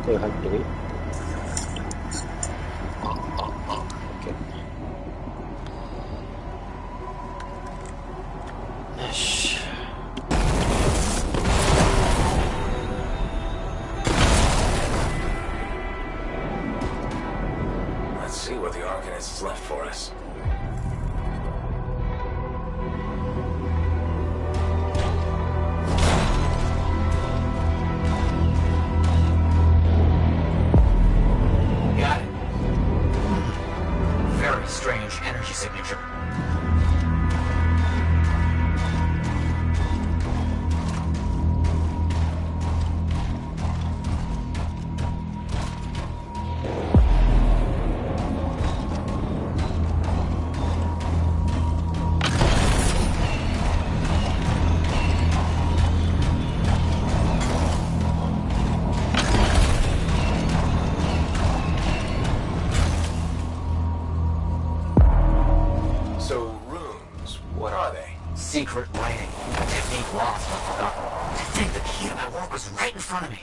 声入ってる？よし。Let's see what the Arcanists left for us. Got it. Very strange energy signature. Secret writing. A technique lost but forgotten. To think the key to my work was right in front of me.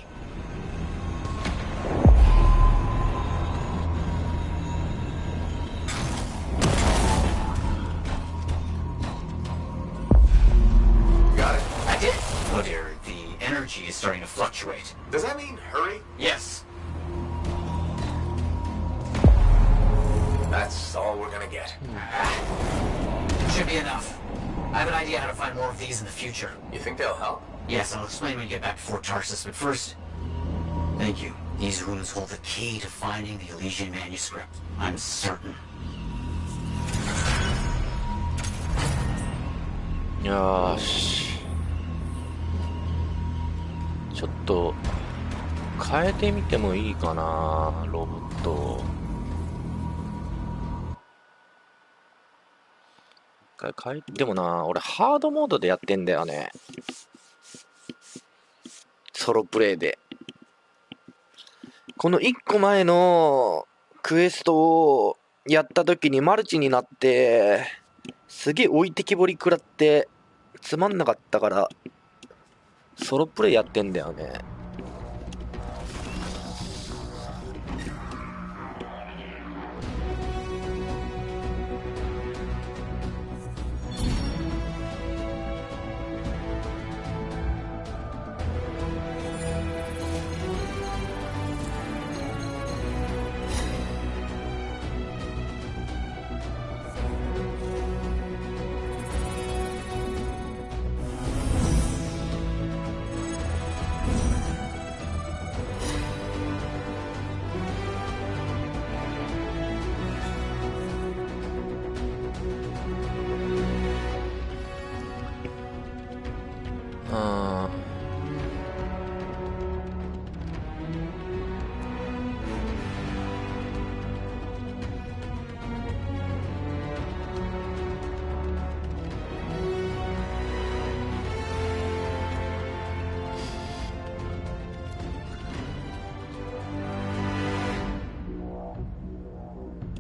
Got it. I did. Oh dear, the energy is starting to fluctuate. Does that mean hurry? Yes. That's all we're gonna get. Should be enough. I have an idea how to find more of these in the future. You think they'll help? Yes, I'll explain when we get back to Fort Tarsus, but first... Thank you. These runes hold the key to finding the Elysian manuscript. I'm certain. よーし。ちょっと変えてみてもいいかな、ロボット。でもな、俺ハードモードでやってんだよね。ソロプレイで。この1個前のクエストをやった時にマルチになって、すげえ置いてきぼり食らってつまんなかったから、ソロプレイやってんだよね。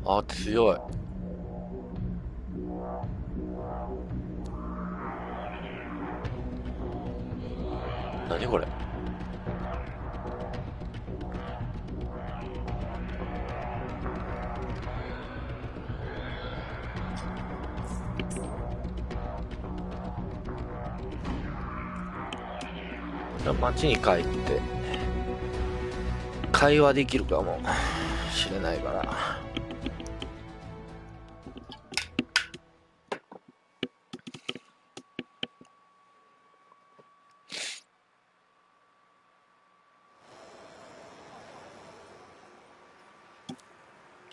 あ、強い。何これ。街に帰って会話できるかもしれないから。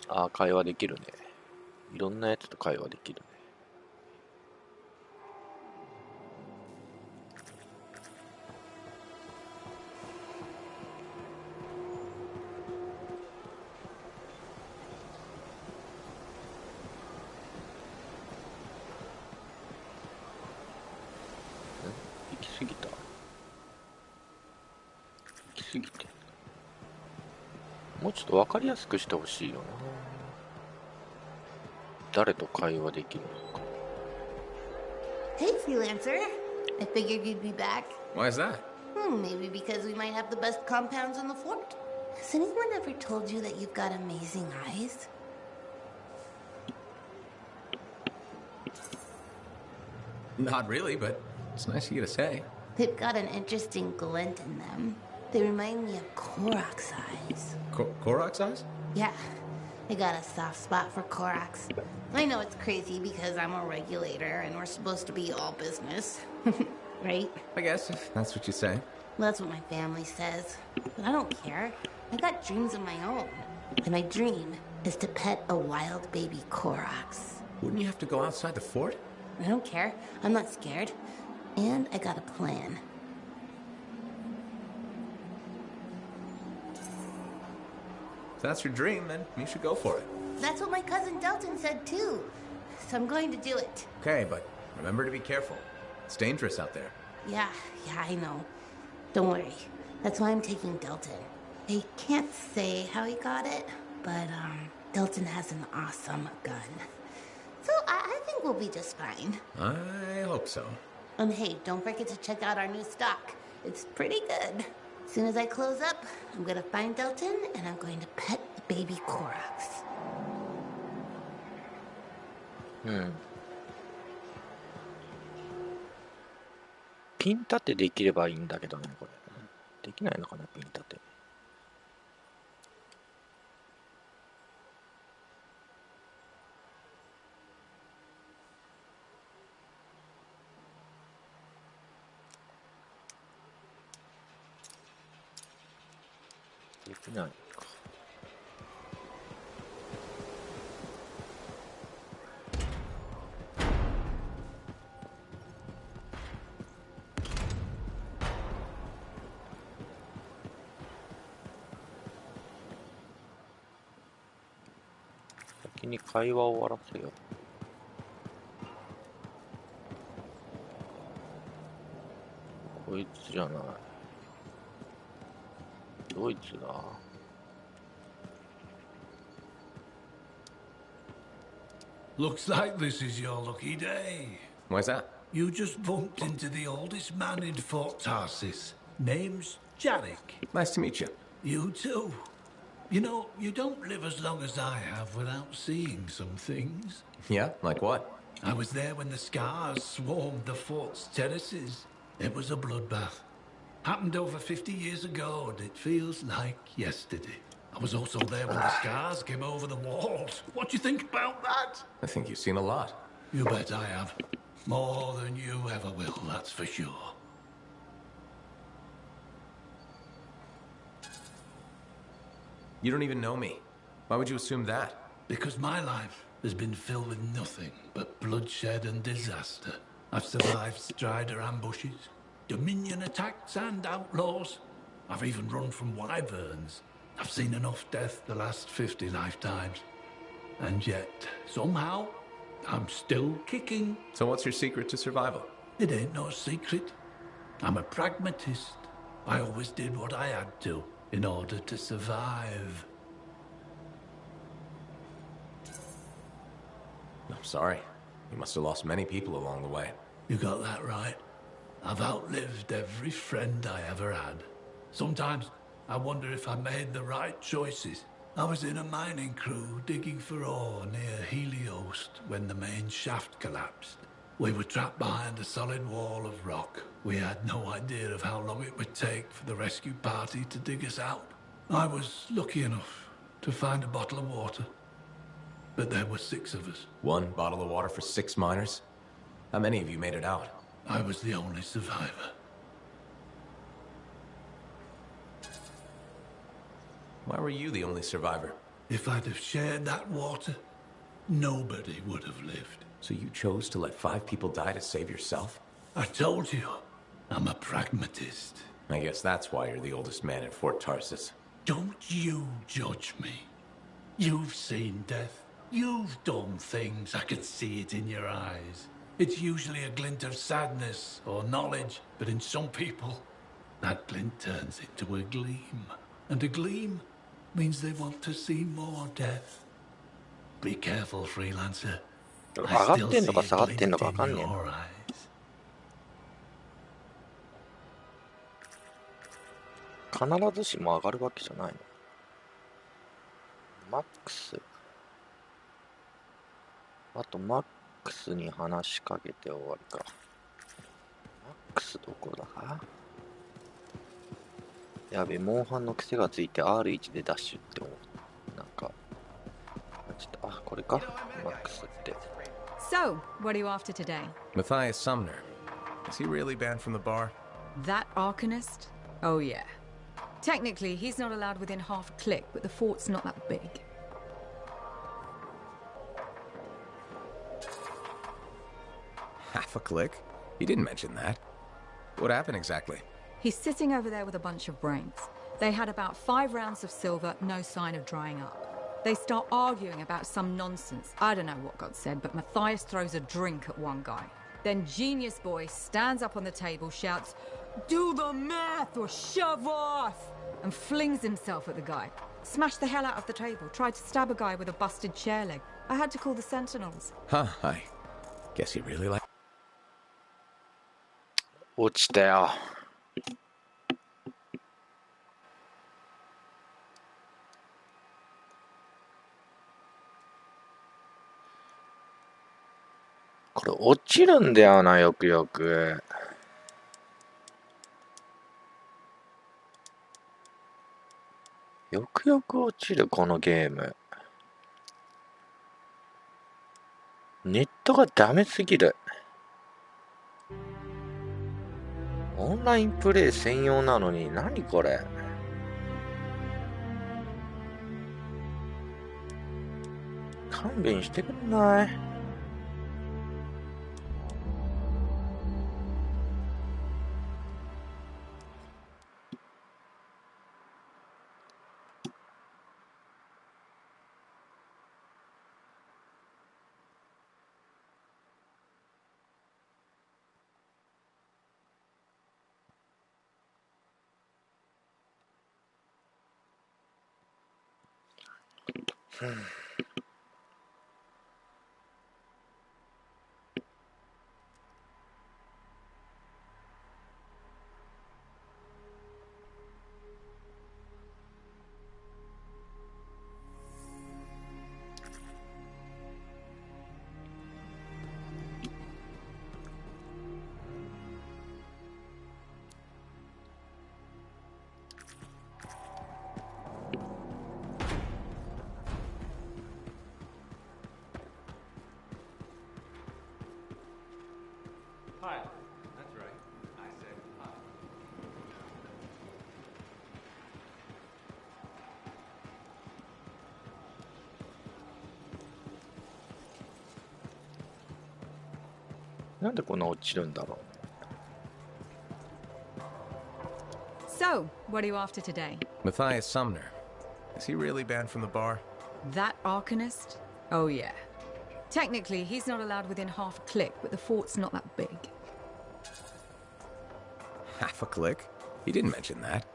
ああ、会話できるね。いろんなやつと会話できるね。行き過ぎた。行き過ぎて。もうちょっと分かりやすくしてほしいよな。誰と会話できるのか。Hey, freelancer. I figured you'd be back. Why is that? Maybe because we might have the best compounds in the fort. Has anyone ever told you that you've got amazing eyes? Not really, but it's nice of you to say. They've got an interesting glint in them. They remind me of Korok's eyes. Korok's eyes? Yeah, I got a soft spot for Korok's. I know it's crazy because I'm a regulator and we're supposed to be all business. Right? I guess, if that's what you say. Well, that's what my family says. But I don't care. I got dreams of my own. And my dream is to pet a wild baby Korok's. Wouldn't you have to go outside the fort? I don't care. I'm not scared. And I got a plan. If that's your dream, then you should go for it. That's what my cousin Delton said too. So I'm going to do it. Okay, but remember to be careful. It's dangerous out there. Yeah, I know. Don't worry. That's why I'm taking Delton. I can't say how he got it, but Delton has an awesome gun. So I think we'll be just fine. I hope so. And hey, don't forget to check out our new stock. It's pretty good. As soon as I close up, I'm gonna find Delton and I'm going to pet the baby Korok's. ピン立てできればいいんだけどね、これ。できないのかな、ピン立て。できないか。先に会話を終わらせよう。こいつじゃない。どいつだ？ Looks like this is your lucky day. Why's that? You just bumped into the oldest man in Fort Tarsis. Name's Jarek. Nice to meet you. You too. You know, you don't live as long as I have without seeing some things. Yeah? Like what? I was there when the scars swarmed the fort's terraces. It was a bloodbath. Happened over 50 years ago, and it feels like yesterday. I was also there when the scars came over the walls. What do you think about that? I think you've seen a lot. You bet I have. More than you ever will, that's for sure. You don't even know me. Why would you assume that? Because my life has been filled with nothing but bloodshed and disaster. I've survived Strider ambushes, Dominion attacks and outlaws. I've even run from wyverns. I've seen enough death the last 50 lifetimes. And yet, somehow, I'm still kicking. So what's your secret to survival? It ain't no secret. I'm a pragmatist. I always did what I had to in order to survive. I'm sorry. You must have lost many people along the way. You got that right. I've outlived every friend I ever had. Sometimes I wonder if I made the right choices. I was in a mining crew digging for ore near Heliost when the main shaft collapsed. We were trapped behind a solid wall of rock. We had no idea of how long it would take for the rescue party to dig us out. I was lucky enough to find a bottle of water. But there were 6 of us. 1 bottle of water for 6 miners? How many of you made it out? I was the only survivor. Why were you the only survivor? If I'd have shared that water, nobody would have lived. So you chose to let 5 people die to save yourself? I told you, I'm a pragmatist. I guess that's why you're the oldest man in Fort Tarsis. Don't you judge me. You've seen death. You've done things. I can see it in your eyes. It's usually a glint of sadness or knowledge, but in some people, that glint turns into a gleam. And a gleam means they want to see more death. Be careful, freelancer. 上がってんのか下がってんのか分かんねえ。必ずしも上がるわけじゃないの。マックス。あとマックスに話しかけて終わりか。マックスどこだ？やべ、モンハンの癖がついて R1 でダッシュって思う。なんか、ちょっと、あ、これか？マックスって。So, what are you after today? Matthias Sumner. Is he really banned from the bar? That Arcanist? Oh yeah. Technically, he's not allowed within half a click, but the fort's not that big. Half a click? He didn't mention that. What happened exactly? He's sitting over there with a bunch of brains. They had about 5 rounds of silver, no sign of drying up. They start arguing about some nonsense. I don't know what got said, but Matthias throws a drink at one guy. Then Genius Boy stands up on the table, shouts, "Do the math or shove off!" and flings himself at the guy. Smashed the hell out of the table, tried to stab a guy with a busted chair leg. I had to call the Sentinels. Huh, I guess he really liked... 落ちたよ。これ落ちるんだよな、よくよく。よくよく落ちる、このゲーム。ネットがダメすぎる。オンラインプレイ専用なのに、何これ。勘弁してくんない？Hi. That's right. I said hi. なんでこんな落ちるんだろう。So, what are you after today? Matthias Sumner. Is he really banned from the bar? That Arcanist? Oh yeah. Technically, he's not allowed within half a click, but the fort's not that big. Half a click? He didn't mention that.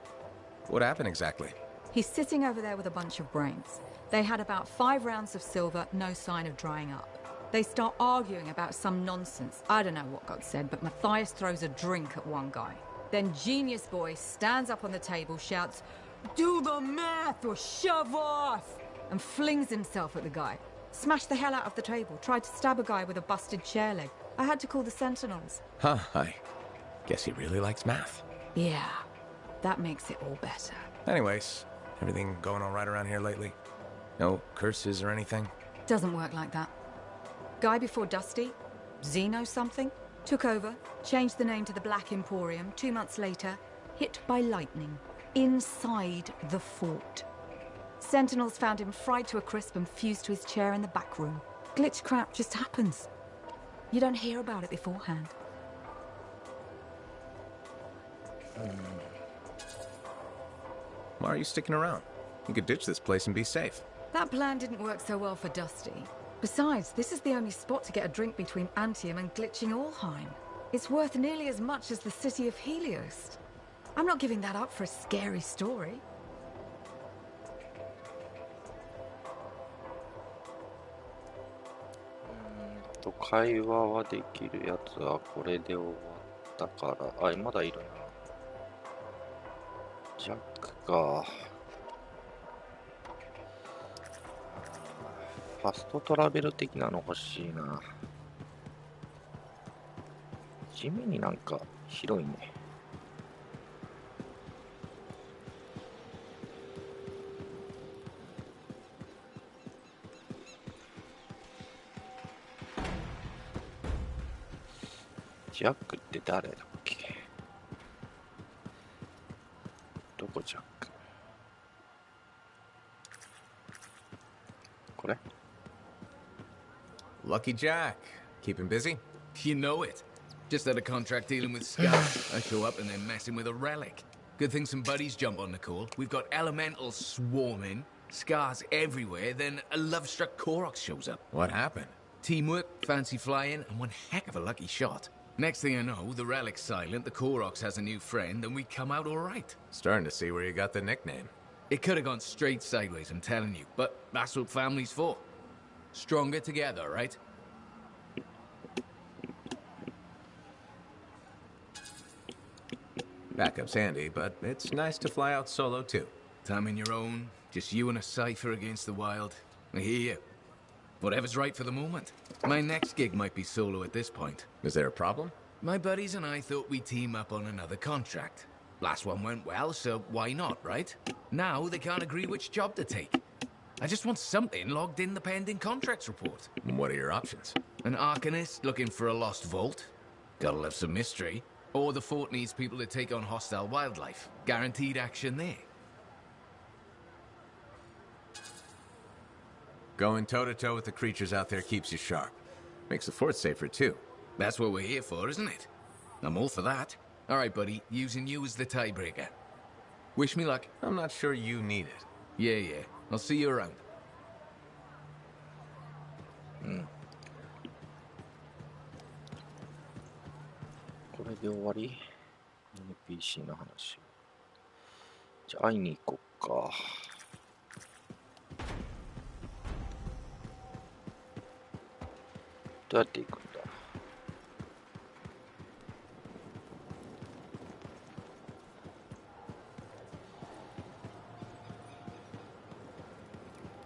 What happened exactly? He's sitting over there with a bunch of brains. They had about 5 rounds of silver, no sign of drying up. They start arguing about some nonsense. I don't know what got said, but Matthias throws a drink at one guy. Then Genius Boy stands up on the table, shouts, "Do the math or shove off!" and flings himself at the guy. Smashed the hell out of the table, tried to stab a guy with a busted chair leg. I had to call the Sentinels. Huh, I guess he really likes math. Yeah, that makes it all better. Anyways, everything going all right around here lately? No curses or anything? Doesn't work like that. Guy before Dusty, Zeno something, took over, changed the name to the Black Emporium. 2 months later, hit by lightning, inside the fort. Sentinels found him fried to a crisp and fused to his chair in the back room. Glitch crap just happens. You don't hear about it beforehand. Why are you sticking around? You could ditch this place and be safe. That plan didn't work so well for Dusty. Besides, this is the only spot to get a drink between Antium and glitching Allheim. It's worth nearly as much as the city of Helios. I'm not giving that up for a scary story. 会話はできるやつはこれで終わったから、あ、まだいるな。ジャックか。ファストトラベル的なの欲しいな。地面になんか広いね。ジャックって誰だっけ？どこジャック？これ？ Lucky Jack. Keep him busy? You know it. Just had a contract dealing with Scars. I show up and they're messing with a relic. Good thing some buddies jump on the call. We've got elementals swarming, Scars everywhere, then a love-struck Koroks shows up. What happened? Teamwork, fancy flying, and one heck of a lucky shot. Next thing I know, the relic's silent, the Koroks has a new friend, and we come out all right. Starting to see where you got the nickname. It could have gone straight sideways, I'm telling you, but that's what family's for. Stronger together, right? Backup's handy, but it's nice to fly out solo too. Time on your own, just you and a cipher against the wild. I hear you. Whatever's right for the moment. My next gig might be solo at this point. Is there a problem? My buddies and I thought we'd team up on another contract. Last one went well, so why not, right? Now they can't agree which job to take. I just want something logged in the pending contracts report. What are your options? An Arcanist looking for a lost vault. Gotta love some mystery. Or the fort needs people to take on hostile wildlife. Guaranteed action there. Going toe-to-toe with the creatures out there keeps you sharp. Makes the fort safer too. That's what we're here for, isn't it? I'm all for that. All right, buddy, using you as the tiebreaker. Wish me luck. I'm not sure you need it. Yeah. I'll see you around. これで終わり？ NPC の話。じゃあ会いに行こっか。どうやって行くんだ？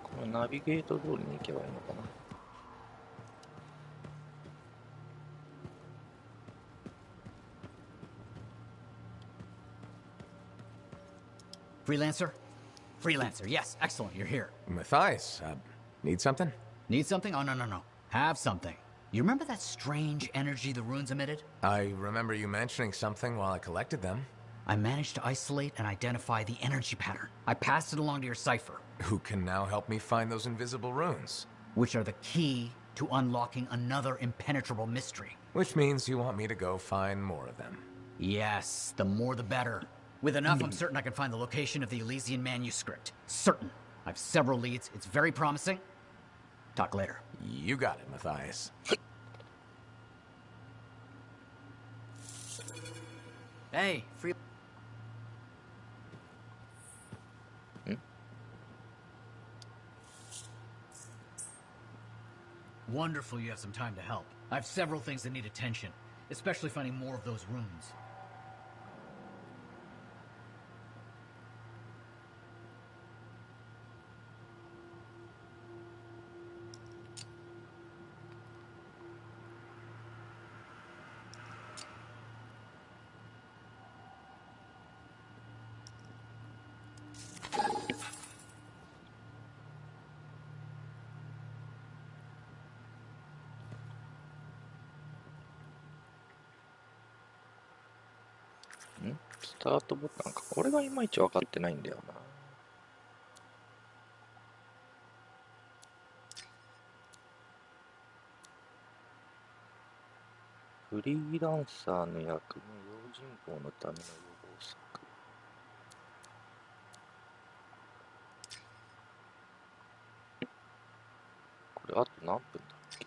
このナビゲート通りに行けばいいのかな。Freelancer? Freelancer, yes, excellent, you're here. Matthias, need something? Need something? Oh, no. Have something. You remember that strange energy the runes emitted? I remember you mentioning something while I collected them. I managed to isolate and identify the energy pattern. I passed it along to your cipher. Who can now help me find those invisible runes? Which are the key to unlocking another impenetrable mystery. Which means you want me to go find more of them. Yes, the more the better. With enough, I'm certain I can find the location of the Elysian manuscript. Certain. I have several leads. It's very promising. Talk later. You got it, Matthias. Hey, free... Wonderful you have some time to help. I have several things that need attention, especially finding more of those runes.ん？スタートボタンか。これがいまいち分かってないんだよな。フリーランサーの役の用心棒のための予防策。これあと何分だっけ？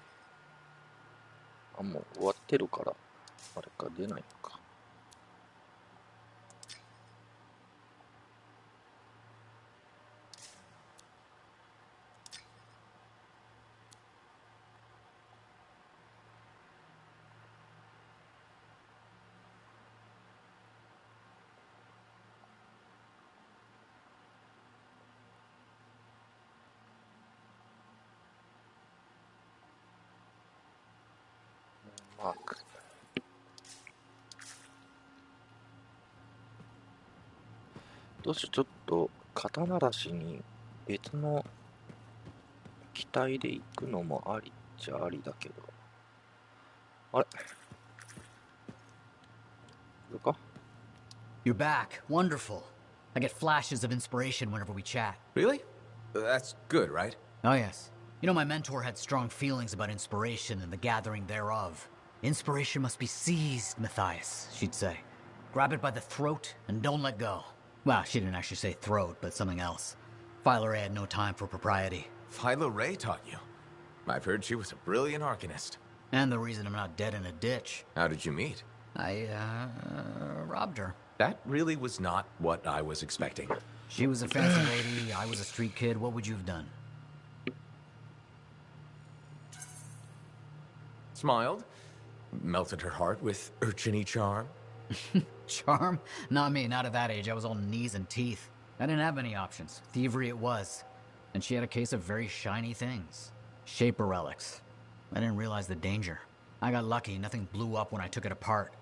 あ、もう終わってるから、あれか、出ないのか。マーク。どうしよう、ちょっと肩慣らしに別の機体で行くのもありっちゃありだけど。あれ、これか？ You're back. Wonderful. I get flashes of inspiration whenever we chat. Really? That's good, right? Oh, yes. You know, my mentor had strong feelings about inspiration and the gathering thereof. Inspiration must be seized, Matthias, she'd say. Grab it by the throat and don't let go. Well, she didn't actually say throat, but something else. Philo Ray had no time for propriety. Philo Ray taught you. I've heard she was a brilliant arcanist. And the reason I'm not dead in a ditch. How did you meet? I, robbed her. That really was not what I was expecting. She was a fancy lady, I was a street kid. What would you have done? Smiled. Melted her heart with urchin-y charm. Charm? Not me, not at that age. I was all knees and teeth. I didn't have many options. Thievery it was. And she had a case of very shiny things. Shaper relics. I didn't realize the danger. I got lucky, nothing blew up when I took it apart.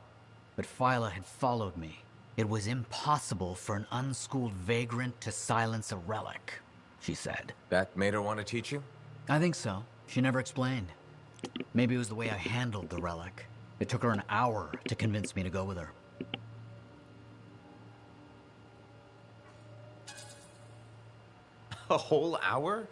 But Phyla had followed me. It was impossible for an unschooled vagrant to silence a relic, she said. That made her want to teach you? I think so. She never explained. Maybe it was the way I handled the relic. It took her an hour to convince me to go with her. A whole hour?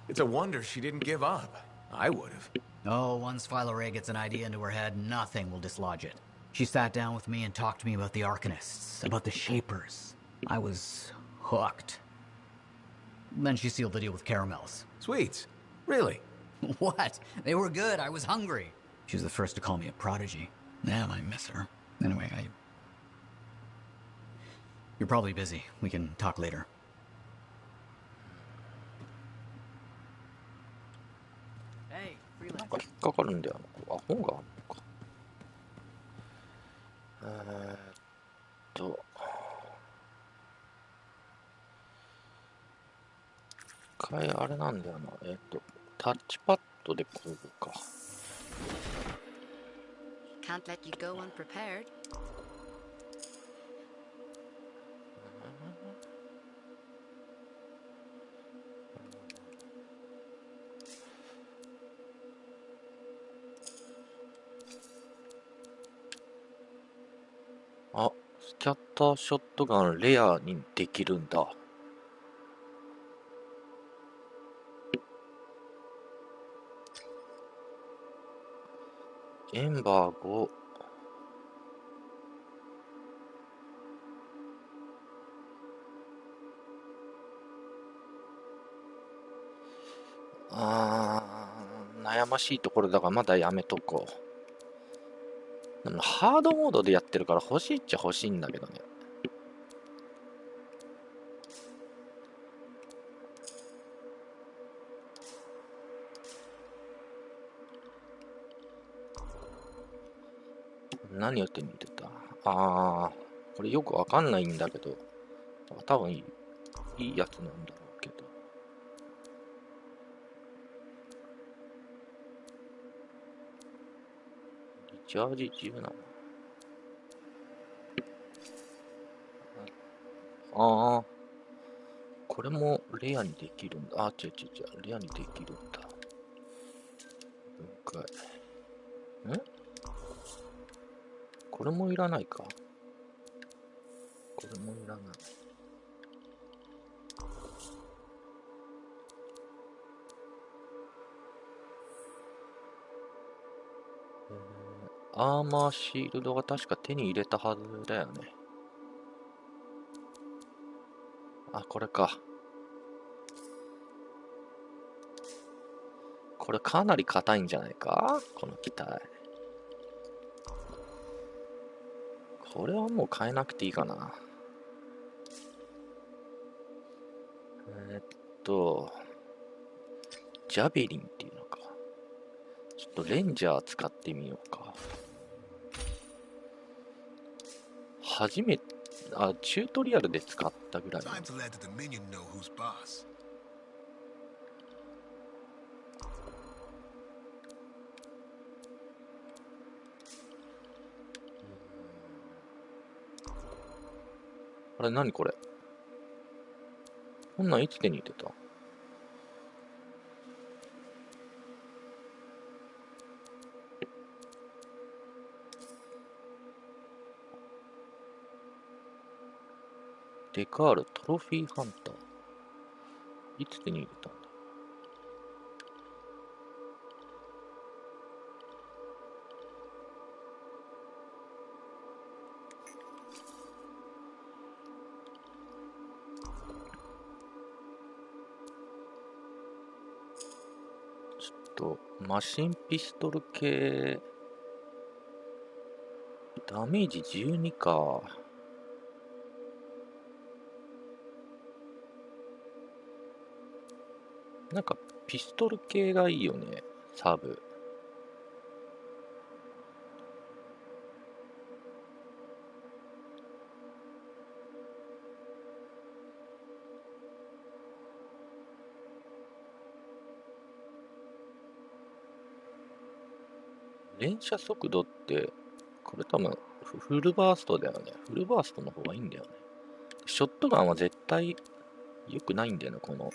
It's a wonder she didn't give up. I would have. Oh, once Philo Ray gets an idea into her head, nothing will dislodge it. She sat down with me and talked to me about the Arcanists, about the Shapers. I was hooked. Then she sealed the deal with caramels. Sweets? Really? What? They were good. I was hungry. She was the first to call me a prodigy. Damn, I miss her. Anyway, You're probably busy. We can talk later. Hey, なんか引っかかるんだよな。あ、本があるのか。一回あれなんだよな。タッチパッドでこうか。Can't let you go unprepared.あ、スキャッターショットガンレアにできるんだ。エンバー5。悩ましいところだがまだやめとこう。でもハードモードでやってるから欲しいっちゃ欲しいんだけどね。何を手に入れた？これよくわかんないんだけど、多分いいやつなんだろうけど。リチャージ中なの？これもレアにできるんだ。違う、レアにできるんだ。了解。これもいらないか。これもいらない。アーマーシールドが確か手に入れたはずだよね。これか。これかなり硬いんじゃないか？この機体。これはもう変えなくていいかな。ジャベリンっていうのか。ちょっとレンジャー使ってみようか。チュートリアルで使ったぐらい。あれ、何これ。こんなんいつ手に入れた？デカールトロフィーハンター。いつ手に入れたんだ？マシンピストル系、ダメージ12か。なんかピストル系がいいよね、サブ。連射速度って、これ多分フルバーストだよね。フルバーストの方がいいんだよね。ショットガンは絶対良くないんだよね、この。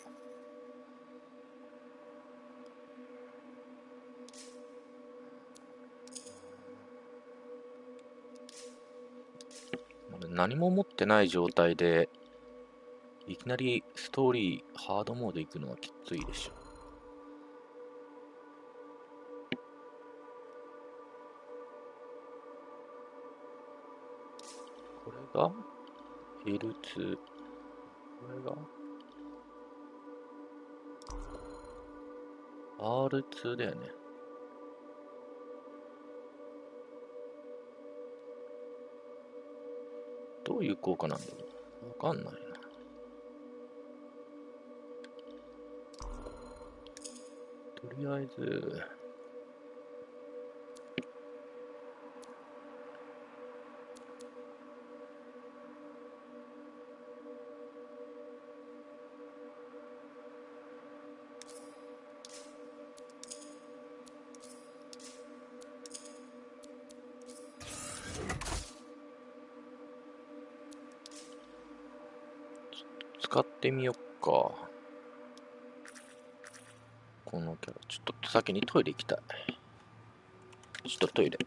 何も持ってない状態で、いきなりストーリー、ハードモード行くのはきついでしょ。これが L2。これが R2 だよね。どういう効果なんだろう。わかんないな。とりあえず、使ってみよっか。このキャラ、ちょっと先にトイレ行きたい。ちょっとトイレ。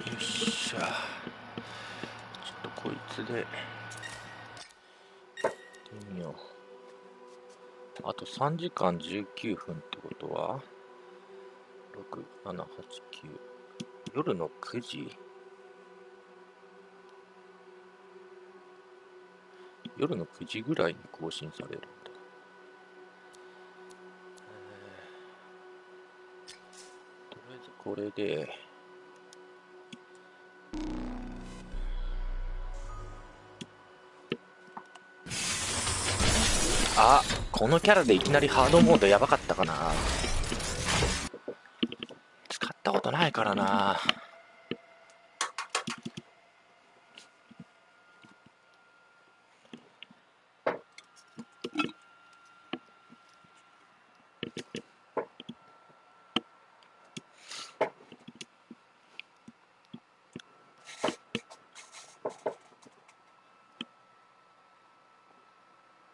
よっしゃ。ちょっとこいつでやってみよう。あと3時間19分ってことは6、7、8、9。夜の9時。夜の9時ぐらいに更新されるんだ。とりあえずこれであ、このキャラでいきなりハードモードやばかったかな。使ったことないからな。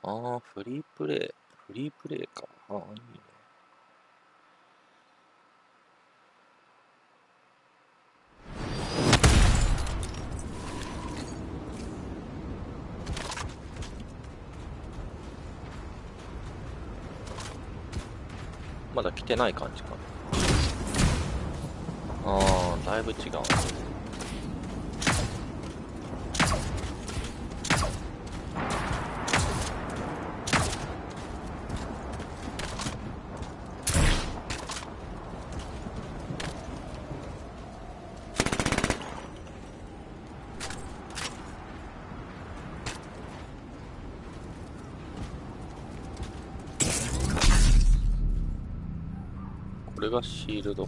ああ、フリープレイ。フリープレイか。ああ、いいね。まだ来てない感じかな。ああ、だいぶ違う。これがシールド。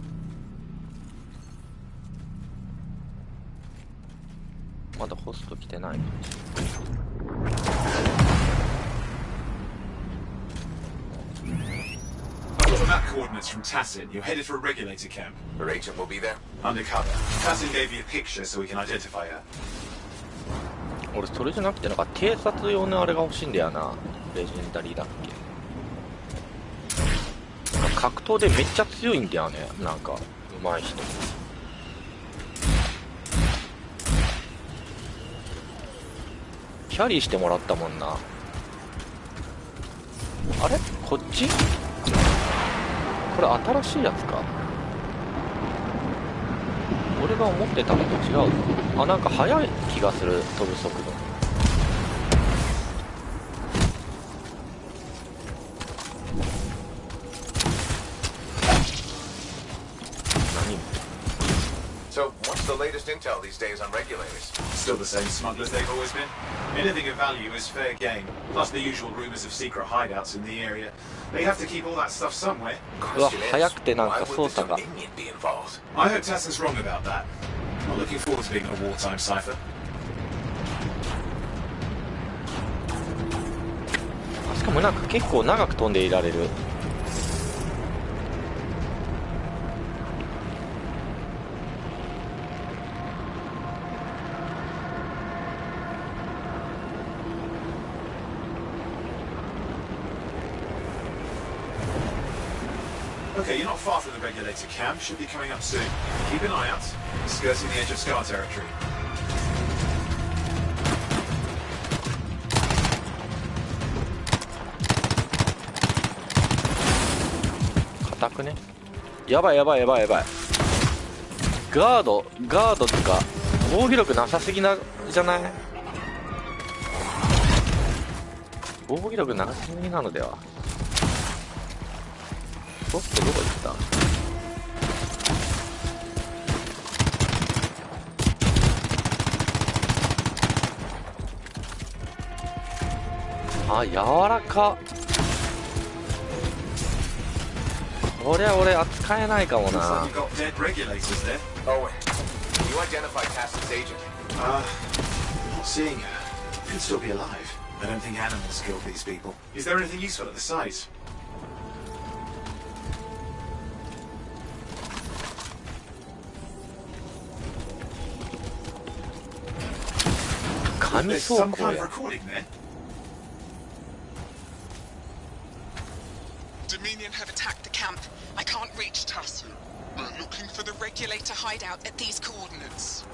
まだホスト来てない。I've got map coordinates from Tassin. You're headed for a regulator camp. Her agent will be there? Undercover. Tassin gave me a picture so we can identify her. 俺それじゃなくてなんか偵察用のあれが欲しいんだよな。レジェンダリーだっけ。格闘でめっちゃ強いんだよね。なんか上手い人。キャリーしてもらったもんな。あれこっちこれ新しいやつか。俺が思ってたのと違う。あ、なんか速い気がする。飛ぶ速度。So, what's the latest intel these days on regulators? Still the same smugglers they've always been. Anything of value is fair game. Plus the usual rumors of secret hideouts in the area. They have to keep all that stuff somewhere. うわ、速くてなんか Why 操 would the 作が。 Dominion be involved? I hope Tassin's wrong about that. I'm looking forward to being a wartime cipher. しかもなんか結構長く飛んでいられる。Okay, you're not far from the regulator camp. Should be coming up soon. Keep an eye out. Skirting the edge of Scar territory. 硬くね。やばいやばいやばいやばい。ガードってか防御力なさすぎなじゃない。防御力なさすぎなのでは。ちょっとどこ行った。あ、柔らか。これ俺扱えないかもな。 Looks like you've got dead regulators there. Owen, can you identify Tassin's agent? Not seeing her. Could still be alive. I don't think animals killed these people. Is there anything useful at the site? 紙 There's 倉 some 庫 kind of や。 recording there. Dominion have attacked the camp. I can't reach Tassin. We're looking for the regulator hideout at these coordinates.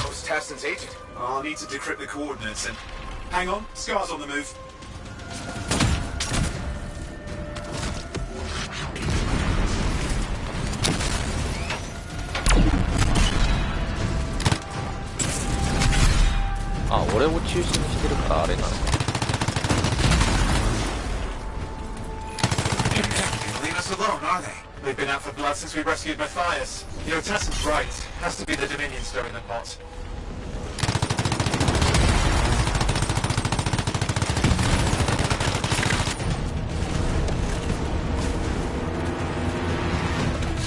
Who's Tassin's agent? I'll need to decrypt the coordinates and... Hang on, Scar's on the move. あ、俺を中心にしてるからあれなのか。Leave us alone, are they? They've been out for blood since we rescued Matthias. You know, Tassin's right. Has to be the Dominion stirring the pot.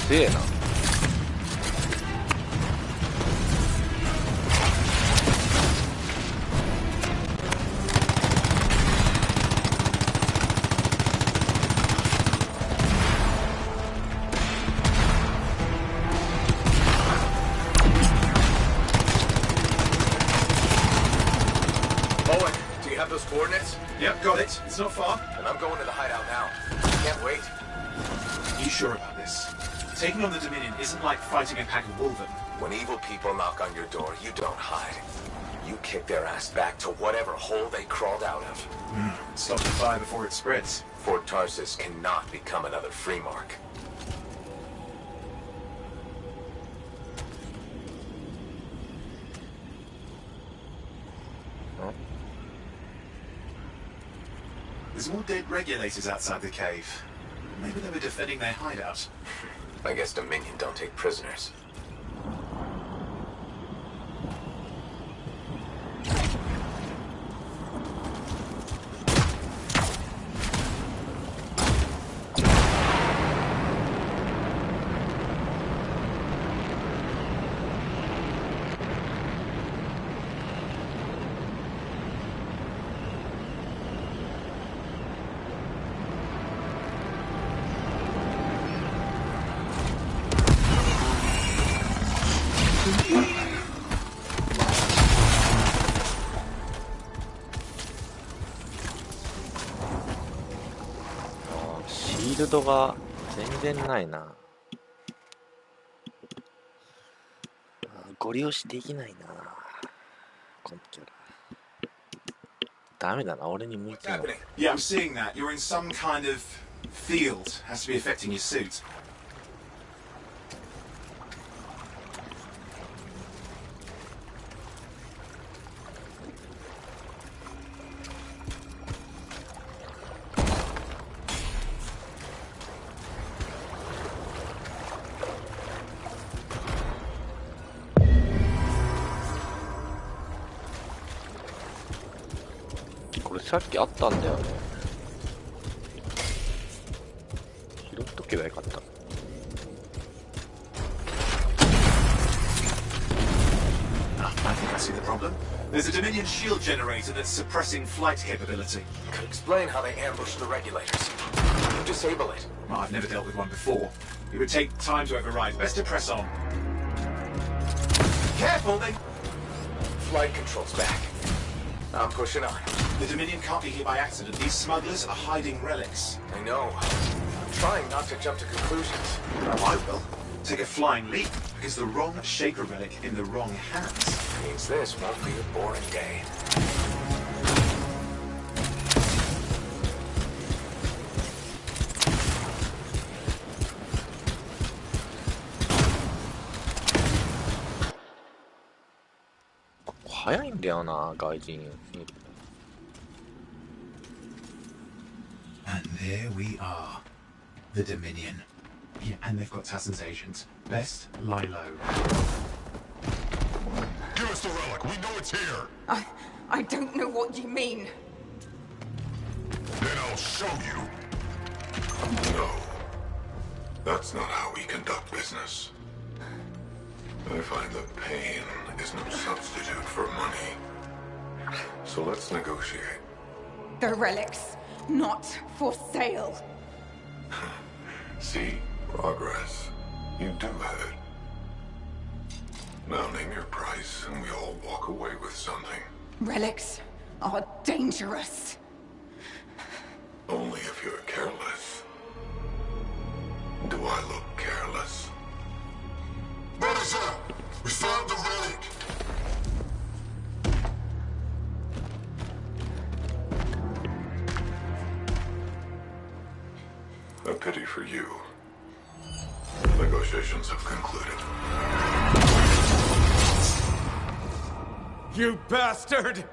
強えな。have those coordinates? Yep, got it. It's not far. And I'm going to the hideout now. Can't wait. Are you sure about this? Taking on the Dominion isn't like fighting a pack of wolven. When evil people knock on your door, you don't hide. You kick their ass back to whatever hole they crawled out of. Stop the fire before it spreads. Fort Tarsus cannot become another free mark. There's more dead regulators outside the cave. Maybe they were defending their hideout. I guess Dominion don't take prisoners.シールドが全然ないな。ご利用しできないな。このキャラ。ダメだな、俺に向いてない。Yeah, I'm seeing that. You're in some kind of field. Has to be affecting your suit.これさっきあったんだよね。拾っとけばよかった。I think I see the problem. There's a Dominion shield generator that's suppressing flight capability. Could explain how they ambushed the regulators. Disable it. Well, I've never dealt with one before. It would take time to override. Best to press on. Careful, they... Flight control's back. I'm pushing on. The Dominion can't be here by accident. These smugglers are hiding relics. I know. I'm trying not to jump to conclusions. Oh, I will. Take a flying leap, because the wrong Shaper relic in the wrong hands means this won't be a boring day. Oh, 早いんだよな、外人。And there we are. The Dominion. Yeah, and they've got Tassin's agents. Best lie low. Give us the relic. We know it's here. I don't know what you mean. Then I'll show you. No. That's not how we conduct business. I find that pain is no substitute for money. So let's negotiate. The relics, not for sale. See? Progress. You do have it. Now name your price and we all walk away with something. Relics are dangerous. Only if you're careless. Do I look careless? What is that? We found the relic! A pity for you. Negotiations have concluded. You bastard!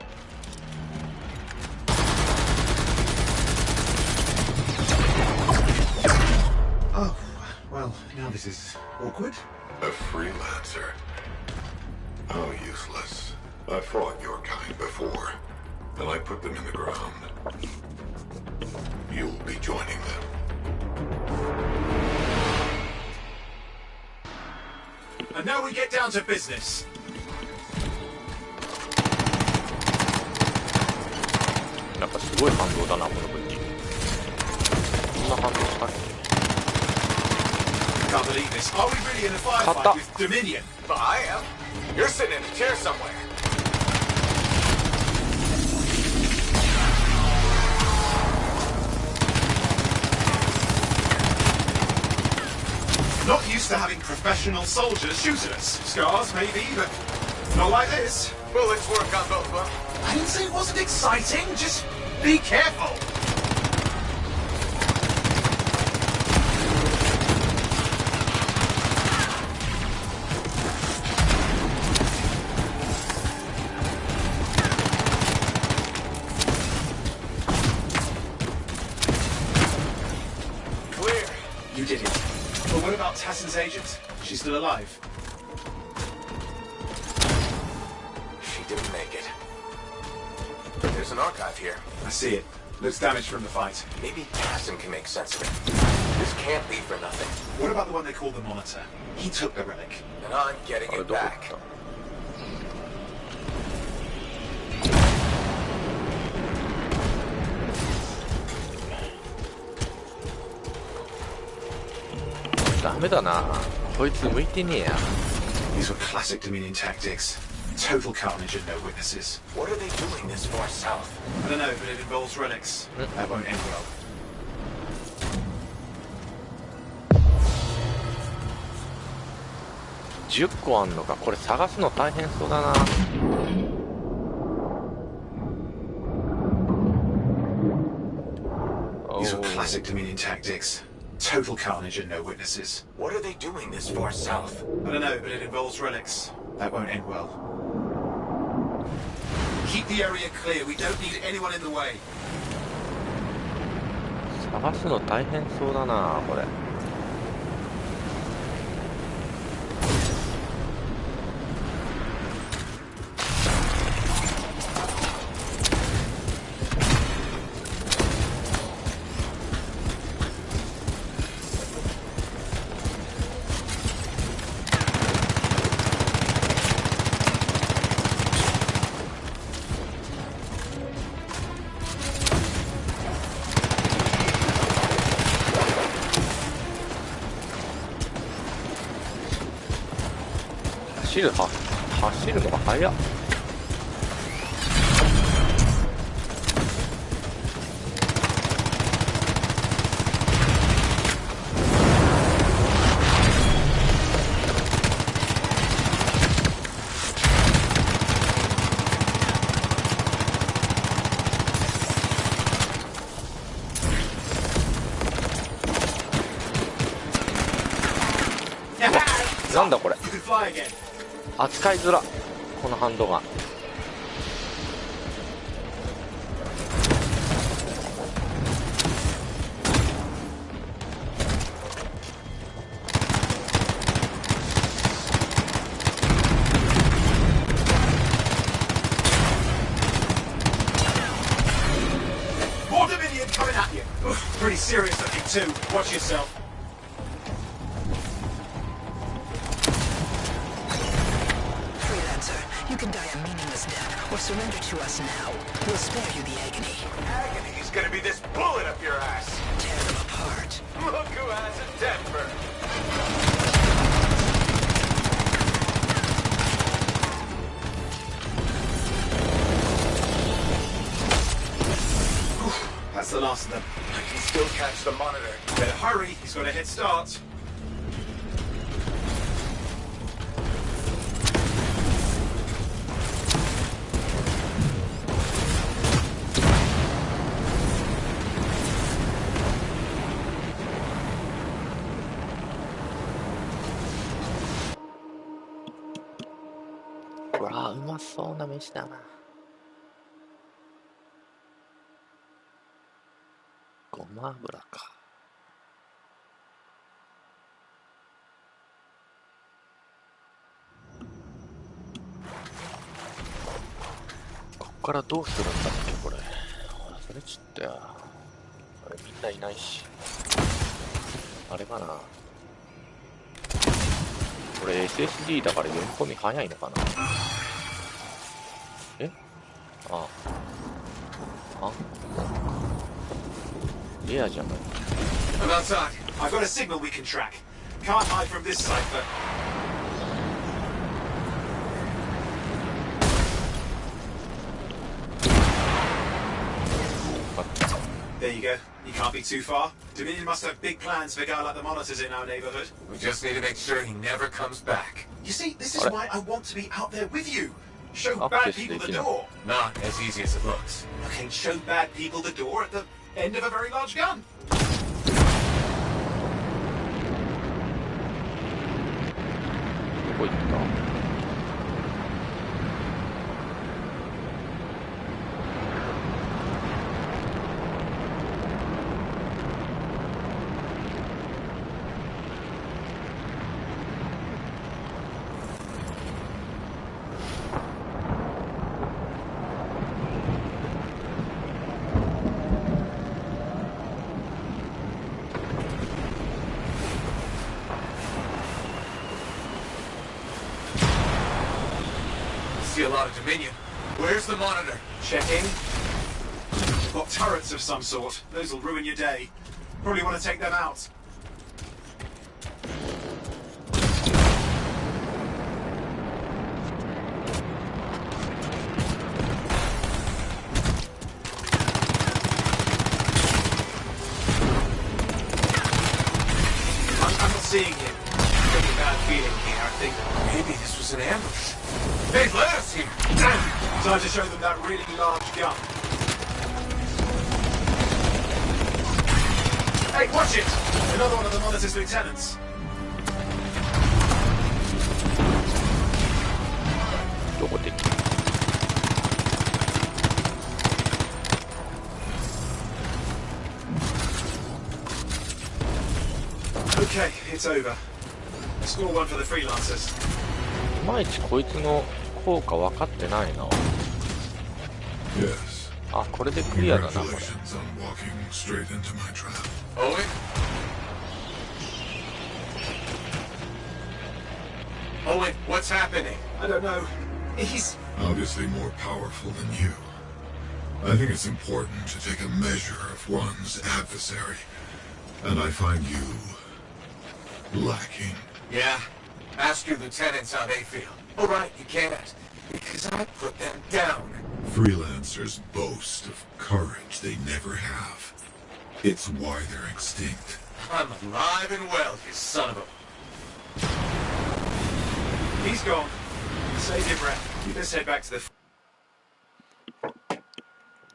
Oh, well, now this is awkward. A freelancer? How useless. I fought your kind before, and I put them in the ground. You'll be joining them. And now we get down to business. Can't believe this. Are we really in a firefight with Dominion? Well, I am. You're sitting in a chair somewhere. professional soldiers shoot at us. Scars, maybe, but not like this. Bullets work on both of them. I didn't say it wasn't exciting. Just be careful. You did it. But what about Tassin's agent? She's still alive. She didn't make it. There's an archive here. I see it. Looks damaged from the fight. Maybe Tassin can make sense of it. This can't be for nothing. What about the one they call the Monitor? He took the relic. And I'm getting it back. ダメだな。こいつ向いてねえや。These were classic Dominion tactics. Total carnage and no witnesses. What are they doing this far south? I don't know, but it involves relics. That won't end well. 10個あんのか。これ探すの大変そうだな。These were classic Dominion tactics. Total carnage and no witnesses. What are they doing this far south? I don't know, but it involves relics. That won't end well. Keep the area clear. We don't need anyone in the way. 探すの大変そうだな、これ。走るのが早っ。なんだこれ。扱いづら、このハンドガン。More Dominion coming at you. Pretty serious looking too. Watch yourself. You can die a meaningless death, or surrender to us now. We'll spare you the agony. Agony's gonna be this bullet up your ass! Tear them apart. Look who has a temper! That's the last of them. I can still catch the monitor. Better hurry, he's got a head start.わあ、うまそうな飯だな。ごま油か。こっからどうするんだっけ、これ。忘れちったよ。あれみんないないし。あれかな。これ SSD だから読み込み早いのかな。え？ああ。レアじゃない。I'm outside. I've got a signal we can track. Can't hide from this side, but... There There you go. You can't be too far. Dominion must have big plans for a guy like the monitors in our neighborhood. We just need to make sure he never comes back. You see, this is why I want to be out there with you. Show bad people the door. Not as easy as it looks. Okay, show bad people the door at the end of a very large gun. どこ行った？See a lot of Dominion. Where's the monitor? Checking. Got turrets of some sort. Those will ruin your day. Probably want to take them out. I'm not seeing you. Pretty bad feeling here, I think. Maybe this was an ambush. They've let us here. Time to show them that really large gun. Hey, watch it! Another one of the monitor's lieutenants. どこで？ Okay, it's over. Score one for the freelancers. いまいちこいつの効果分かってないな。 Yes. あ、これでクリアだな、これ。 Congratulations on walking straight into my trap. Owen? Owen, what's happening? I don't know. He's... Obviously more powerful than you. I think it's important to take a measure of one's adversary. And I find you lacking. Yeah. Ask your lieutenants how they feel. Oh, right, you can't. Because I put them down. Freelancers boast of courage they never have. It's why they're extinct. I'm alive and well, you son of a... He's gone. Save your breath. Let's head back to the...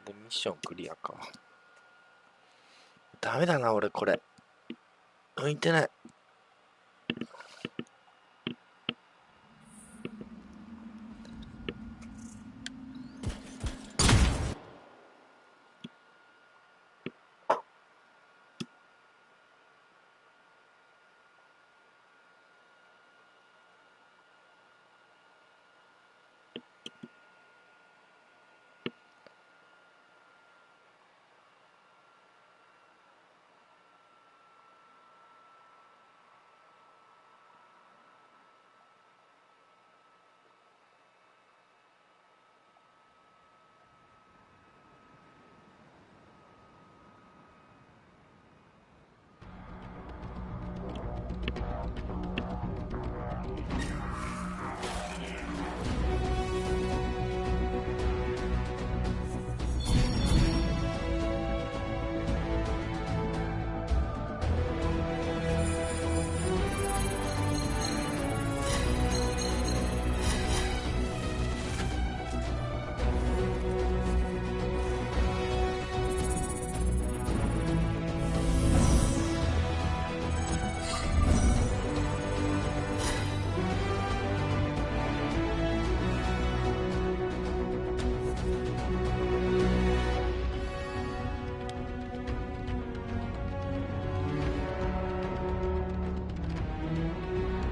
でミッションクリアか。ダメだな、俺これ。向いてない。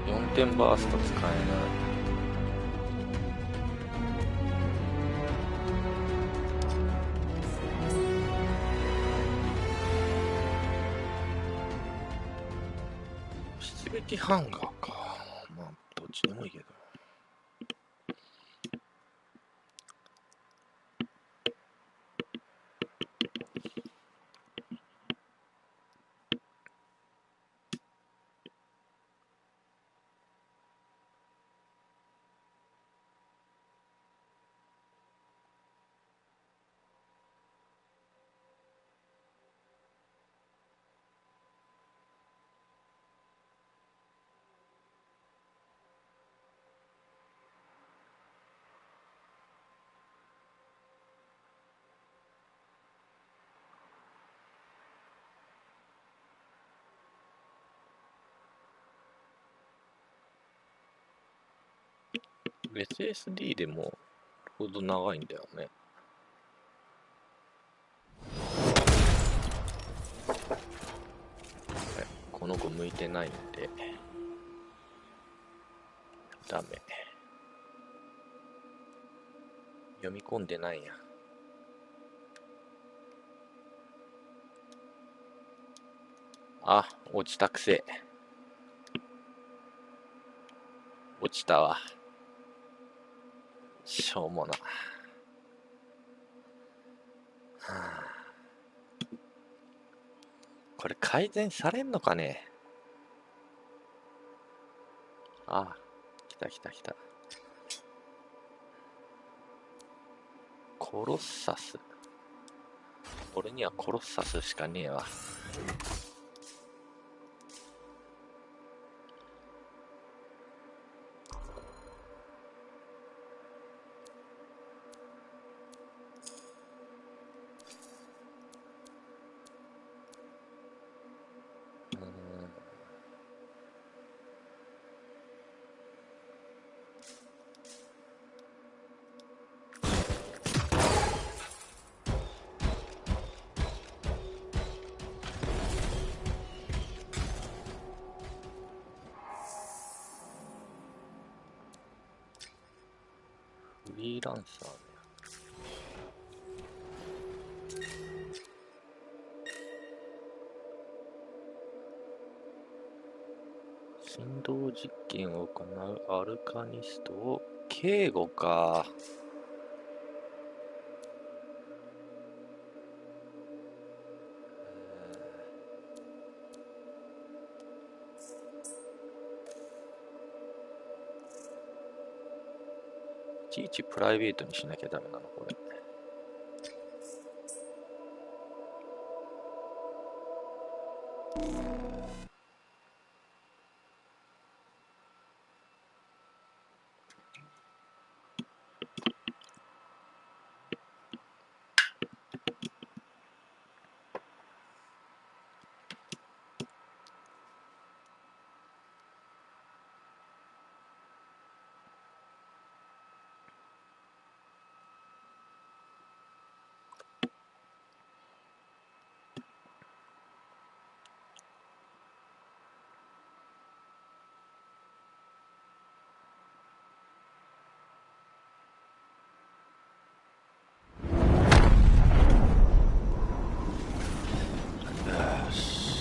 4点バースト使えない。出撃ハンガーか。まあ、どっちでもいいけど。SSD でもロード長いんだよね。この子向いてないんでダメ。読み込んでないや。あ、落ちたくせ。落ちたわ。しょうもな。はあ、これ改善されんのかね。あ、来た来た来た。コロッサス。俺にはコロッサスしかねえわ。フリーランサーね。振動実験を行うアルカニストを警護か。いちいちプライベートにしなきゃダメなのこれ。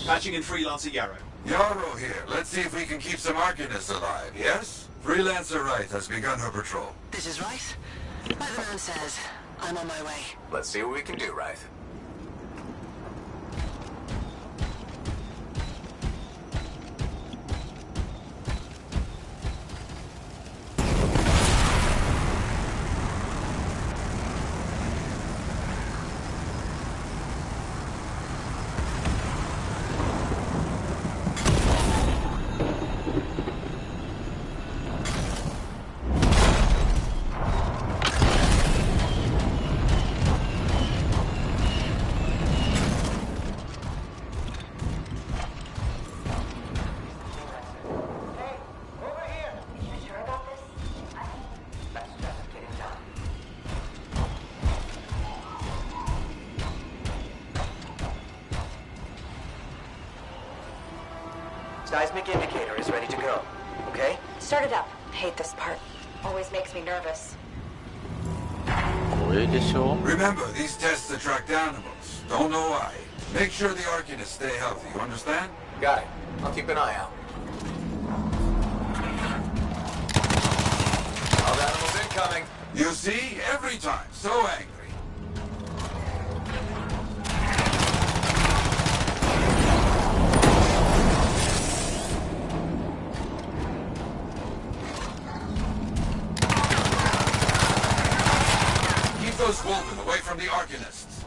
Patching in Freelancer Yarrow. Yarrow here. Let's see if we can keep some Arcanists alive, yes? Freelancer Wright has begun her patrol. This is Wright. Like the man says, I'm on my way. Let's see what we can do, Wright. Seismic indicator is ready to go. Okay? Start it up. Hate this part. Always makes me nervous. Remember, these tests attract animals. Don't know why. Make sure the Arcanists stay healthy, you understand? Got it. I'll keep an eye out. Wild animals incoming. You see? Every time. So angry. Those Wolven away from the Arcanists.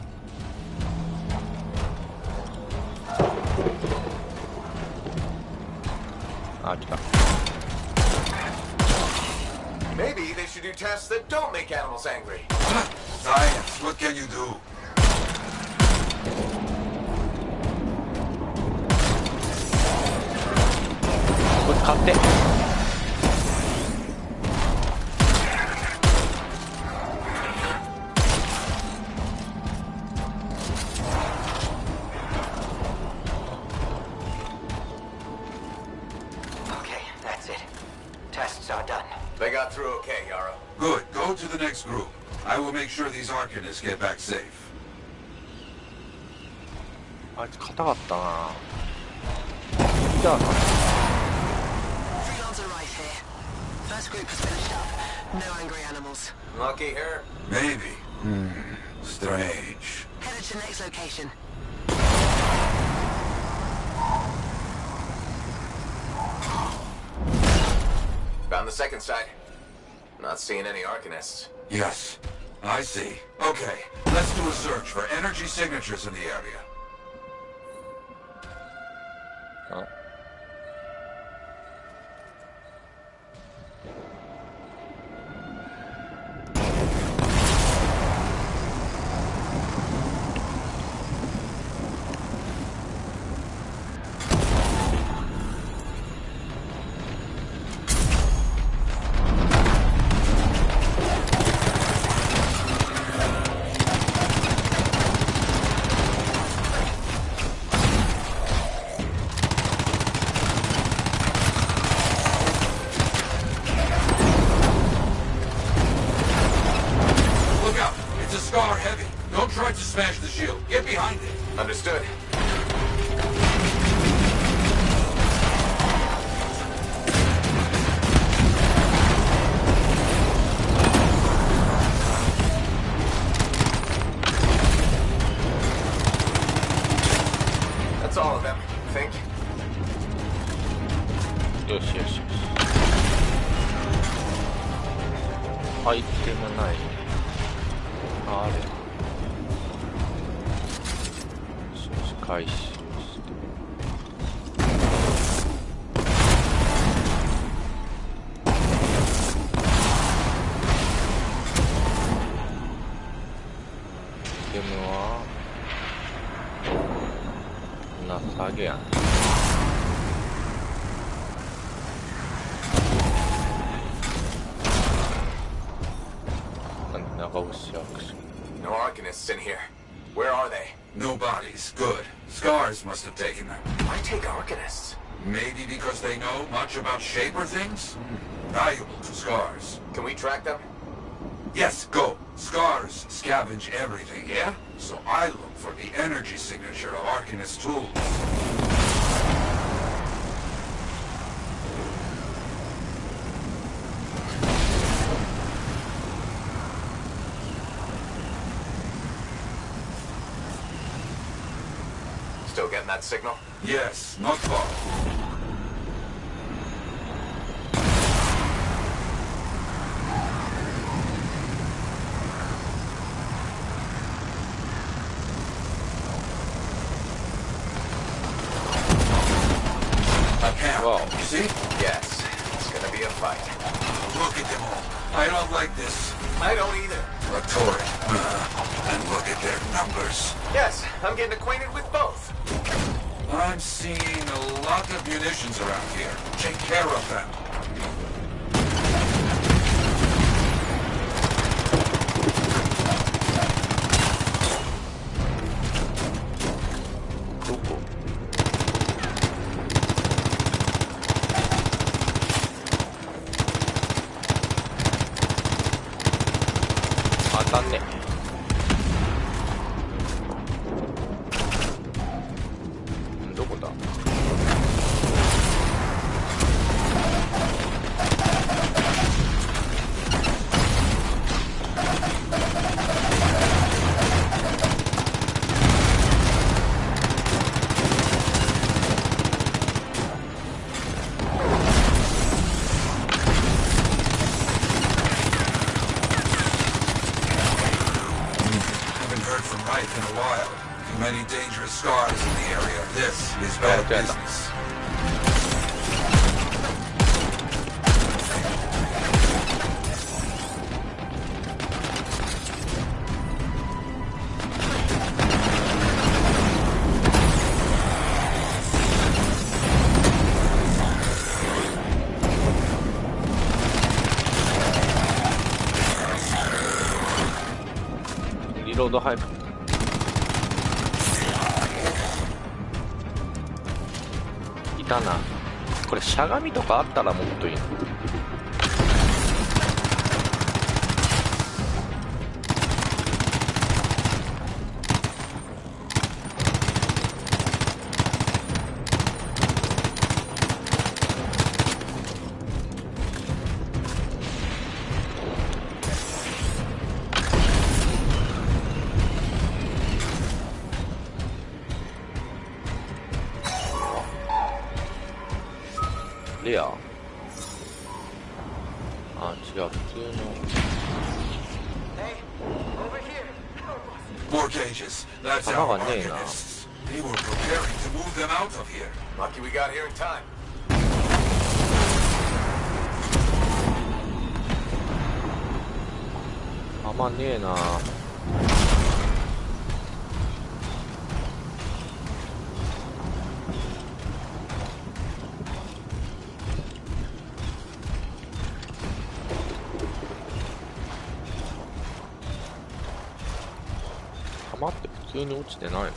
Maybe they should do tests that don't make animals angry. Science, what can you do? through okay, Yara. Good. Go to the next group. I will make sure these Arcanists get back safe. あいつ硬かったな。リーダーさん。Freelance arrive here. First group has finished up. No angry animals. Lucky her. Maybe. Strange. Headed to next location. Found the second side. Not seeing any Arcanists. Yes, I see. Okay, let's do a search for energy signatures in the area. あ、Look out! It's a Scar heavy. Don't try to smash the shield. Get behind it. Understood. That's all of them, I think. よしよしよし。アイテムない。あれ。よしよし、回収して。アイテムはなさげやん。No Arcanists in here. Where are they? No bodies. Good. Scars must have taken them. Why take Arcanists? Maybe because they know much about Shaper things? Valuable to Scars. Can we track them? Yes, go. Scars scavenge everything, yeah? So I look for the energy signature of Arcanist tools. Still getting that signal? Yes, not far. A camp. Wow. You see? Yes. It's gonna be a fight. Look at them all. I don't like this. I don't either. Rhetoric. And look at their numbers. Yes, I'm getting acquainted with both. I'm seeing a lot of munitions around here. Take care of them. Many dangerous scars in the area. This is bad business. Reload 早く。いたな。これしゃがみとかあったらもっといいな。レア？あ、違う、普通の。More cages. That's our archonists. They were preparing to move them out of here. Lucky we got here in time. 弾ねえな。弾って普通に落ちてないの？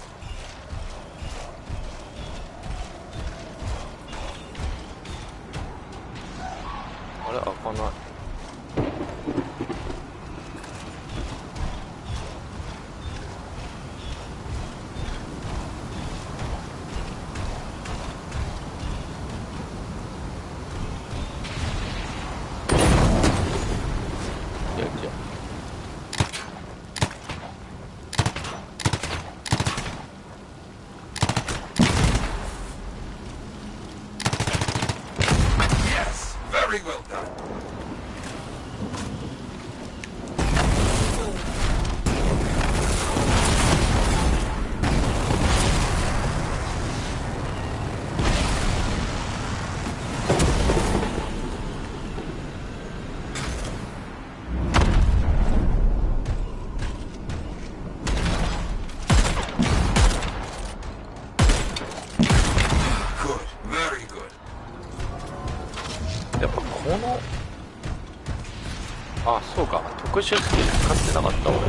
あれ、開かない。Very well done. あ、そうか。特殊スキル使ってなかった俺。い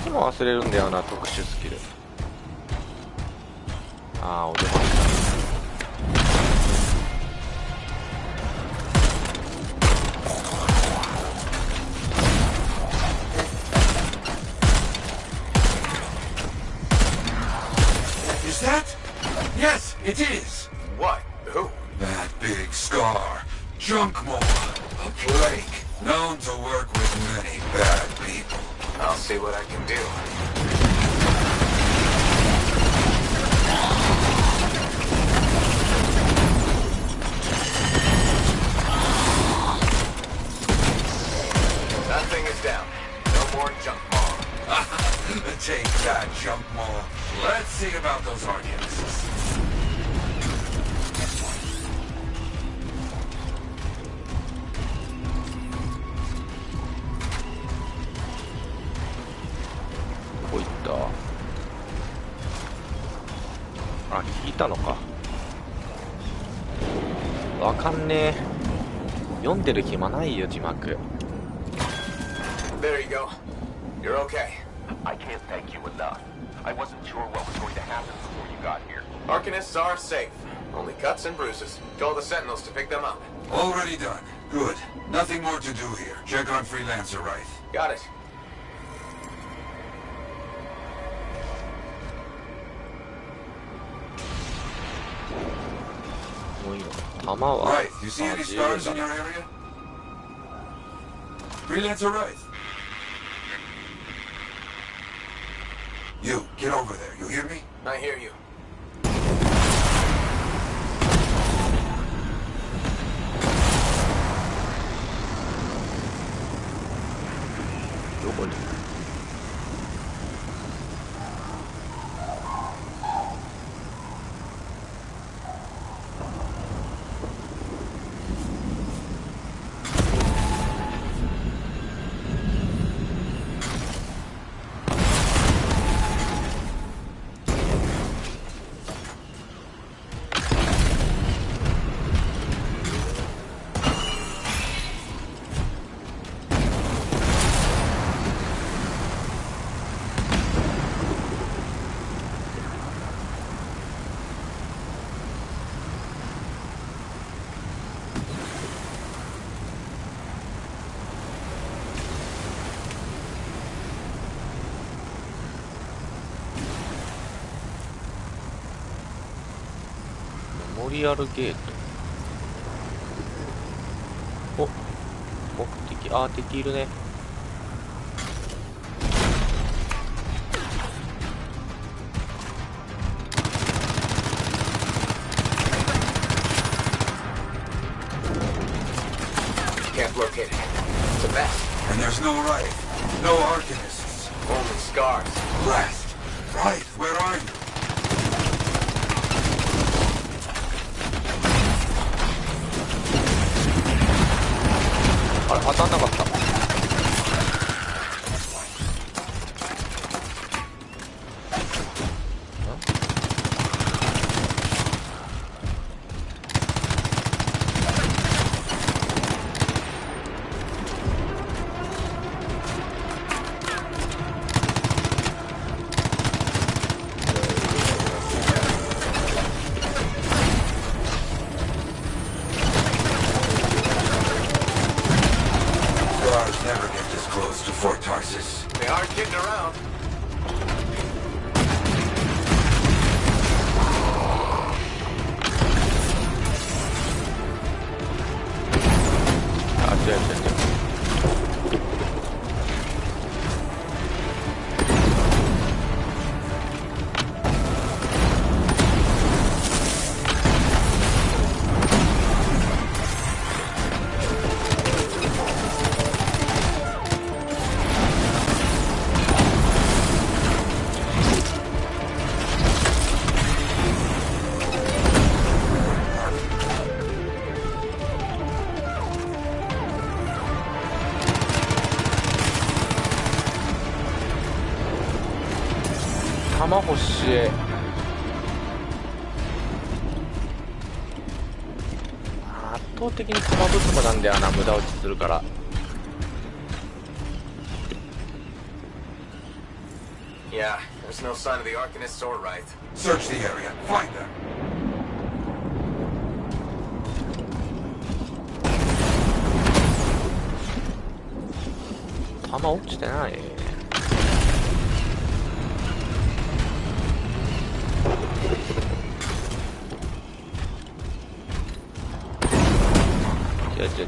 つも忘れるんだよな、特殊スキル。ああ、お出ました。Is that? Yes, it is. What? Who? That big scar. Junk Maw. A plague. Known to work with many bad people. I'll see what I can do. That thing is down. No more Junk Maw. Take that, Junk Maw. Let's see about those archonists. こういったあ、引いたのか。わかんねえ。読んでる暇ないよ、字幕。 There you go. You're okay. I can't thank you enough. I wasn't sure what was going to happen before you got here. Arcanists are safe. Only cuts and bruises. Tell the sentinels to pick them up. Already done. Good. Nothing more to do here. Check on Freelancer Wright. Got it. Right. You see any stars in your area? Freelancer Wright. You, get over there. You hear me? I hear you.メモリアルゲート。お、目的、あー、敵いるね。There's no Wraith, no Arcanists. Only scars. Rest! Right, where are you? あれ当たんなかった。Never get this close to Fort Tarsus. They aren't kidding around. That's 弾欲しい。圧倒的に弾不足なんだよな、無駄打ちするから。Yeah, there's no sign of the Arcanists or Wraith. Search the area. Find them. 弾落ちてない。違う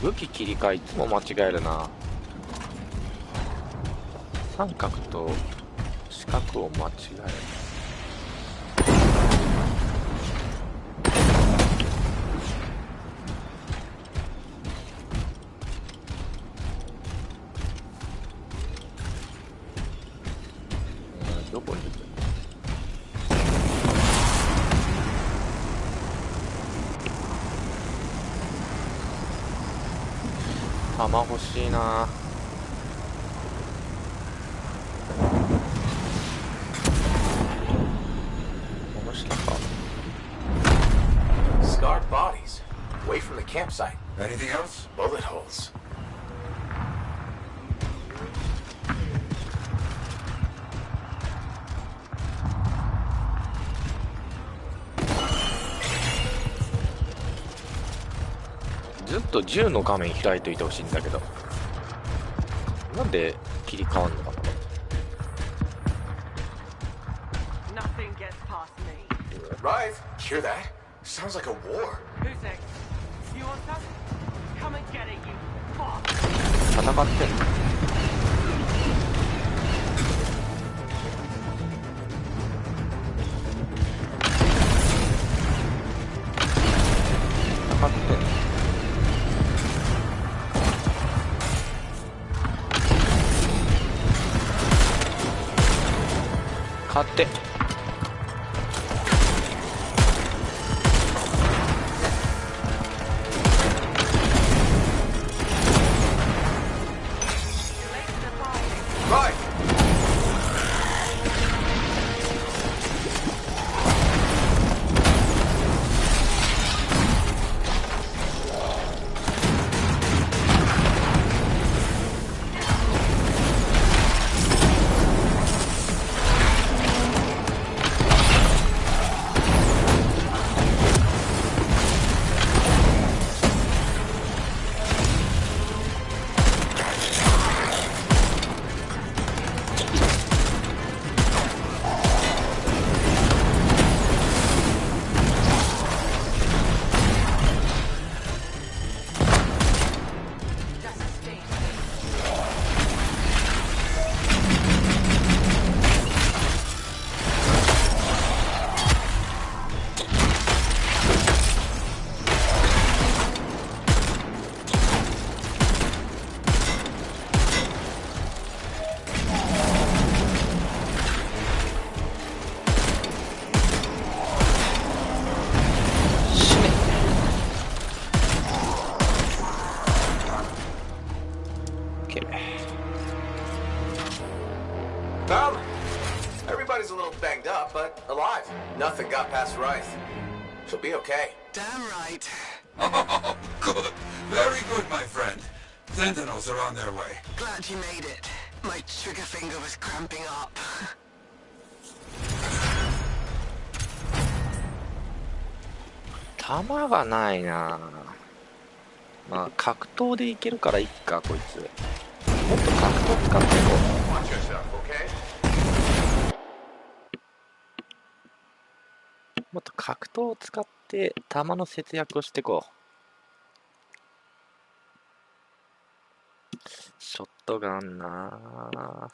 武器切り替えいつも間違えるな。三角と四角を間違える。どこに行く？弾欲しいな。この下か。Scarred bodies, away from the campsite. Anything else? Bullet holes. ずっと銃の画面開いといてほしいんだけど、なんで切り替わんのかな。Wraith, hear that? Sounds like a war. 戦ってんの？戦ってんの？勝って Everybody's a little banged up, but alive. Nothing got past Rife. She'll be okay. Damn right. Oh, good. Very good, my friend. Sentinels are on their way. Glad you made it. My trigger finger was cramping up. 弾がないな。まあ格闘でいけるからいっか、こいつ。もっと格闘使っていこう。もっと格闘を使って弾の節約をしていこう。ショットガンな。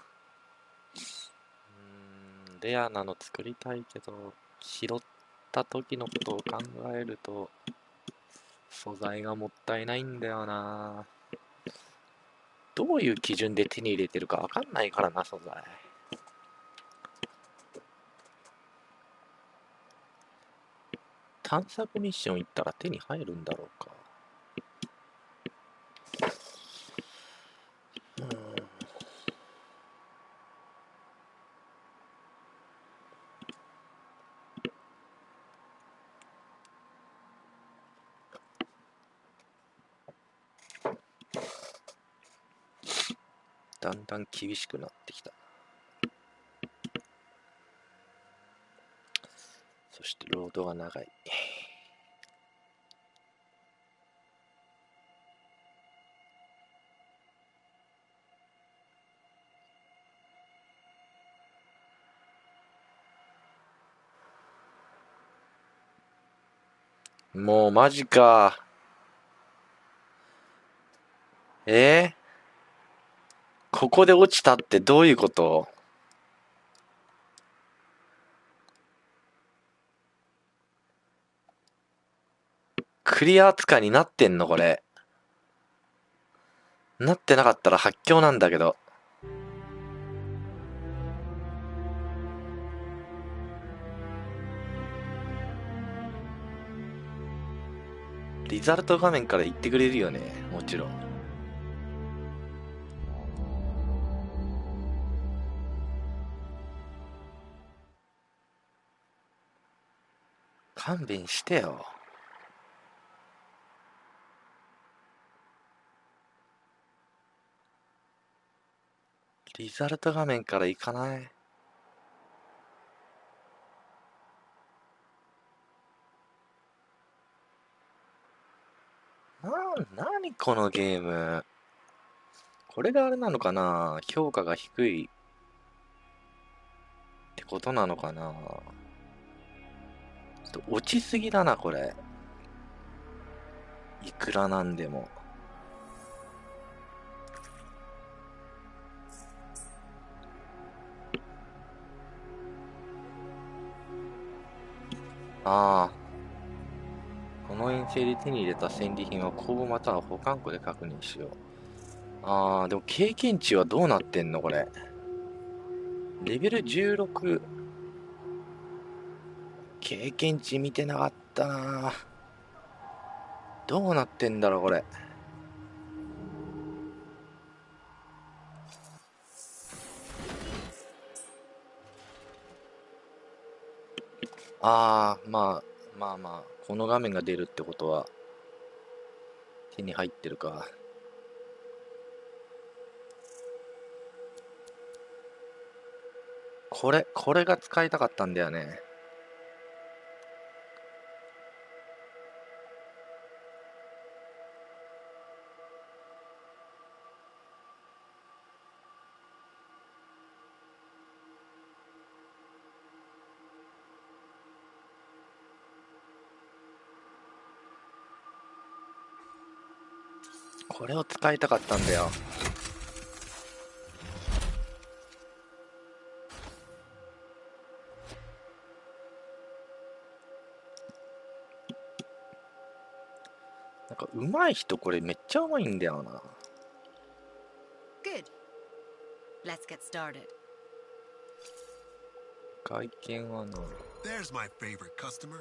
レアなの作りたいけど、拾った時のことを考えると素材がもったいないんだよな。どういう基準で手に入れてるかわかんないからな、素材。探索ミッション行ったら手に入るんだろうか。だんだん厳しくなってきた。そしてロードが長い。もうマジか。ここで落ちたってどういうこと？クリア扱いになってんのこれ。なってなかったら発狂なんだけど。リザルト画面から言ってくれるよね、もちろん。勘弁してよ。リザルト画面から行かない？何このゲーム。これがあれなのかな？評価が低いってことなのかな？ちょっと落ちすぎだな、これ。いくらなんでも。ああ。この遠征で手に入れた戦利品は公募または保管庫で確認しよう。ああ、でも経験値はどうなってんのこれ。レベル16。経験値見てなかったな。どうなってんだろうこれ。ああ、まあ、この画面が出るってことは手に入ってるか。これが使いたかったんだよね。これを使いたかったんだよ。なんか上手い人これめっちゃ上手いんだよな。Good. Let's get started. 外見はな。There's my favorite customer.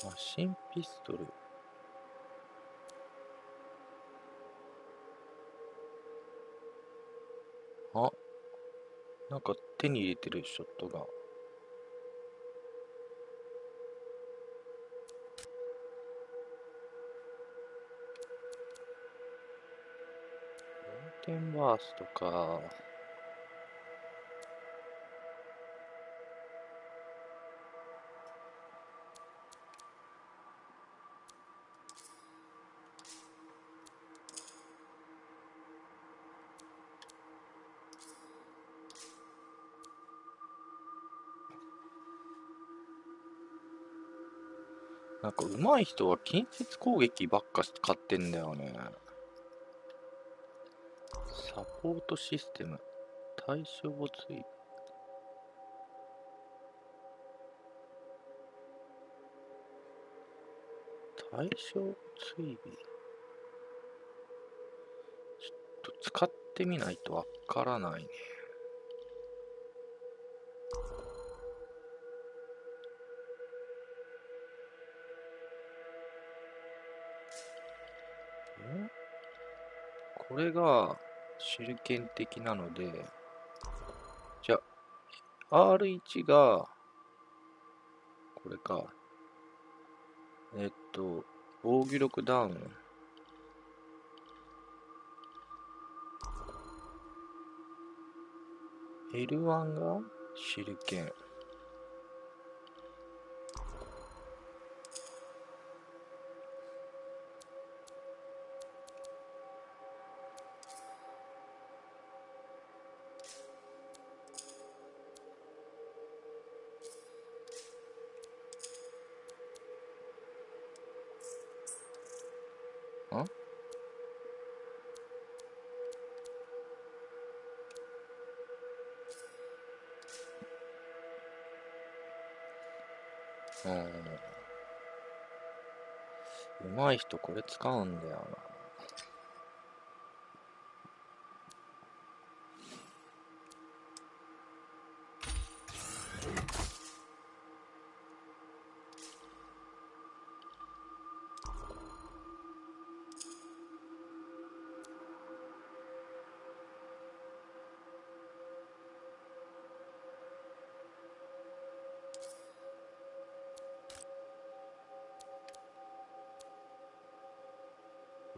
マシンピストル。あ、なんか手に入れてるショットガン。4点バーストか。なんか上手い人は近接攻撃ばっか使ってんだよね。サポートシステム。対象追対象追尾。ちょっと使ってみないとわからないね。これが手裏剣的なので、じゃあ R1 がこれか。防御力ダウン。L1 が手裏剣。ん？上手い人これ使うんだよな。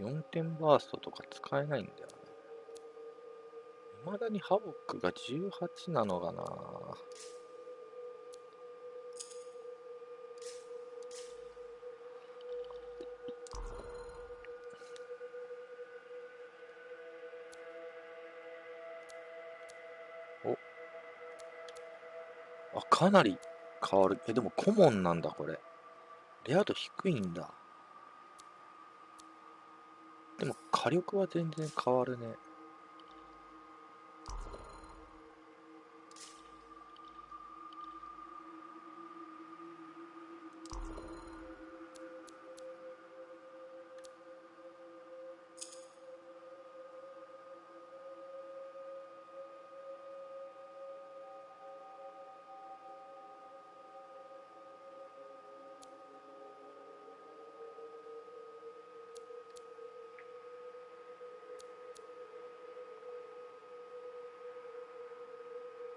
4点バーストとか使えないんだよね。未だにハボックが18なのかな。お、あ、かなり変わる。でもコモンなんだこれ。レア度低いんだ。でも火力は全然変わるね。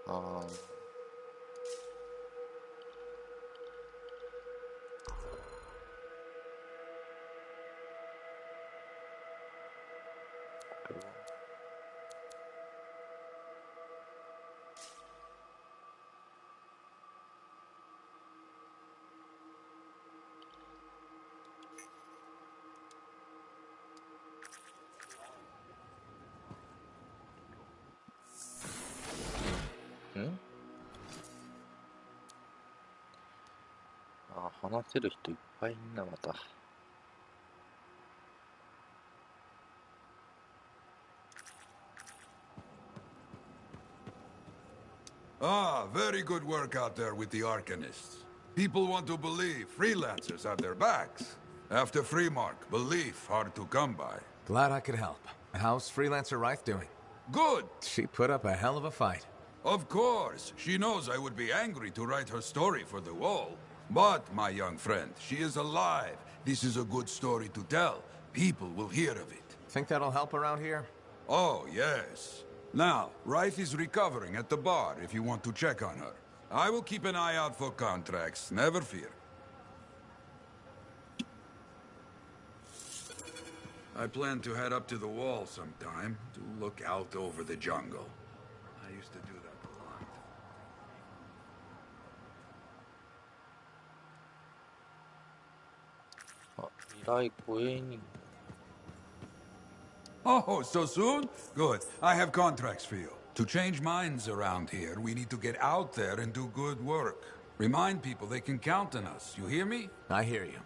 ああ。話せる人いっぱいいんな、また。Ah, very good work out there with the Arcanists. People want to believe freelancers have their backs. After Freemark, belief hard to come by. Glad I could help. How's Freelancer Reith doing? Good! She put up a hell of a fight. Of course. She knows I would be angry to write her story for the wall. But, my young friend, she is alive. This is a good story to tell. People will hear of it. Think that'll help around here? Oh, yes. Now, Rife is recovering at the bar if you want to check on her. I will keep an eye out for contracts, never fear. I plan to head up to the wall sometime to look out over the jungle. I used to do that a lot. 未来護衛人 Oh, so soon? Good. I have contracts for you. To change minds around here, we need to get out there and do good work. Remind people they can count on us. You hear me? I hear you.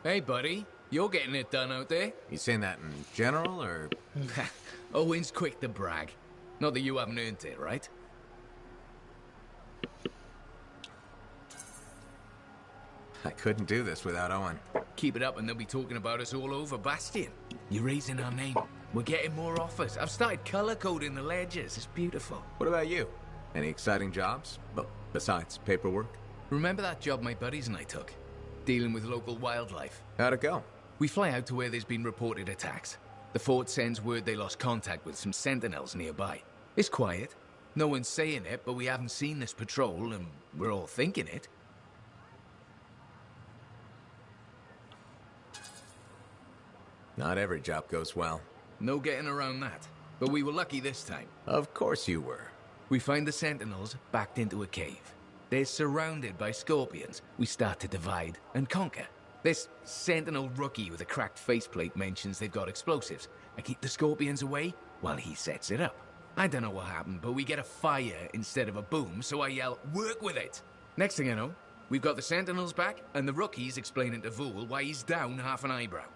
Hey, buddy. You're getting it done out there. You saying that in general, or...? Owen's quick to brag. Not that you haven't earned it, right? I couldn't do this without Owen. Keep it up and they'll be talking about us all over Bastion. You're raising our name. We're getting more offers. I've started color-coding the ledgers. It's beautiful. What about you? Any exciting jobs? Well, besides paperwork? Remember that job my buddies and I took? Dealing with local wildlife. How'd it go? We fly out to where there's been reported attacks. The fort sends word they lost contact with some sentinels nearby. It's quiet. No one's saying it, but we haven't seen this patrol, and we're all thinking it. Not every job goes well. No getting around that. But we were lucky this time. Of course you were. We find the sentinels backed into a cave. They're surrounded by scorpions. We start to divide and conquer. This sentinel rookie with a cracked faceplate mentions they've got explosives. I keep the scorpions away while he sets it up. I don't know what happened, but we get a fire instead of a boom, so I yell, "Work with it!" Next thing I know, we've got the sentinels back, and the rookie's explaining to Vool why he's down half an eyebrow.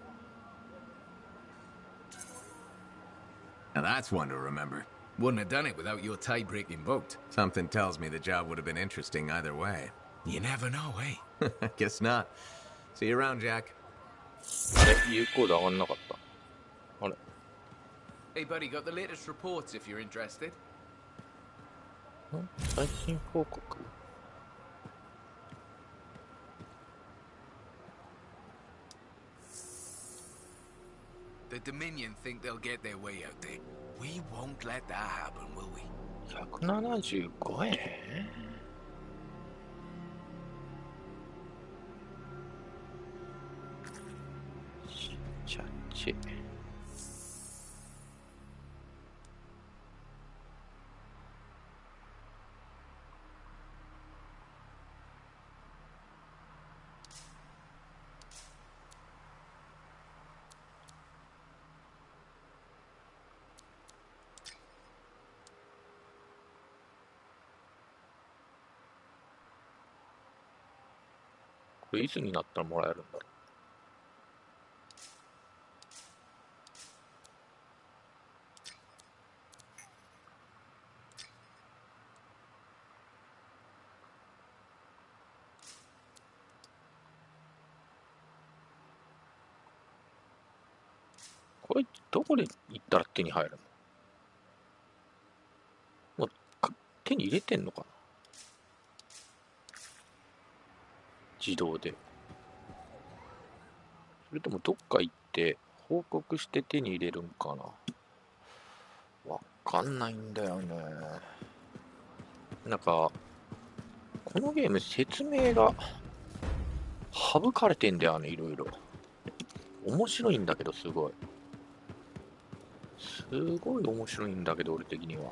Now that's one to remember. Wouldn't have done it without your tie-breaking vote. Something tells me the job would have been interesting either way. You never know, eh? Guess not. See you around, Jack. 有効度上がんなかった。あれ Hey, buddy, got the latest reports if you're interested. 最近報告 The Dominion think they'll get their way out there. We won't let that happen, will we? 175円チャッチこれいつになったらもらえるんだろう。これどこで行ったら手に入るの？もう手に入れてんのかな？自動で。それともどっか行って報告して手に入れるんかな。わかんないんだよね。なんかこのゲーム説明が省かれてんだよね、いろいろ。面白いんだけどすごい。すごい面白いんだけど俺的には。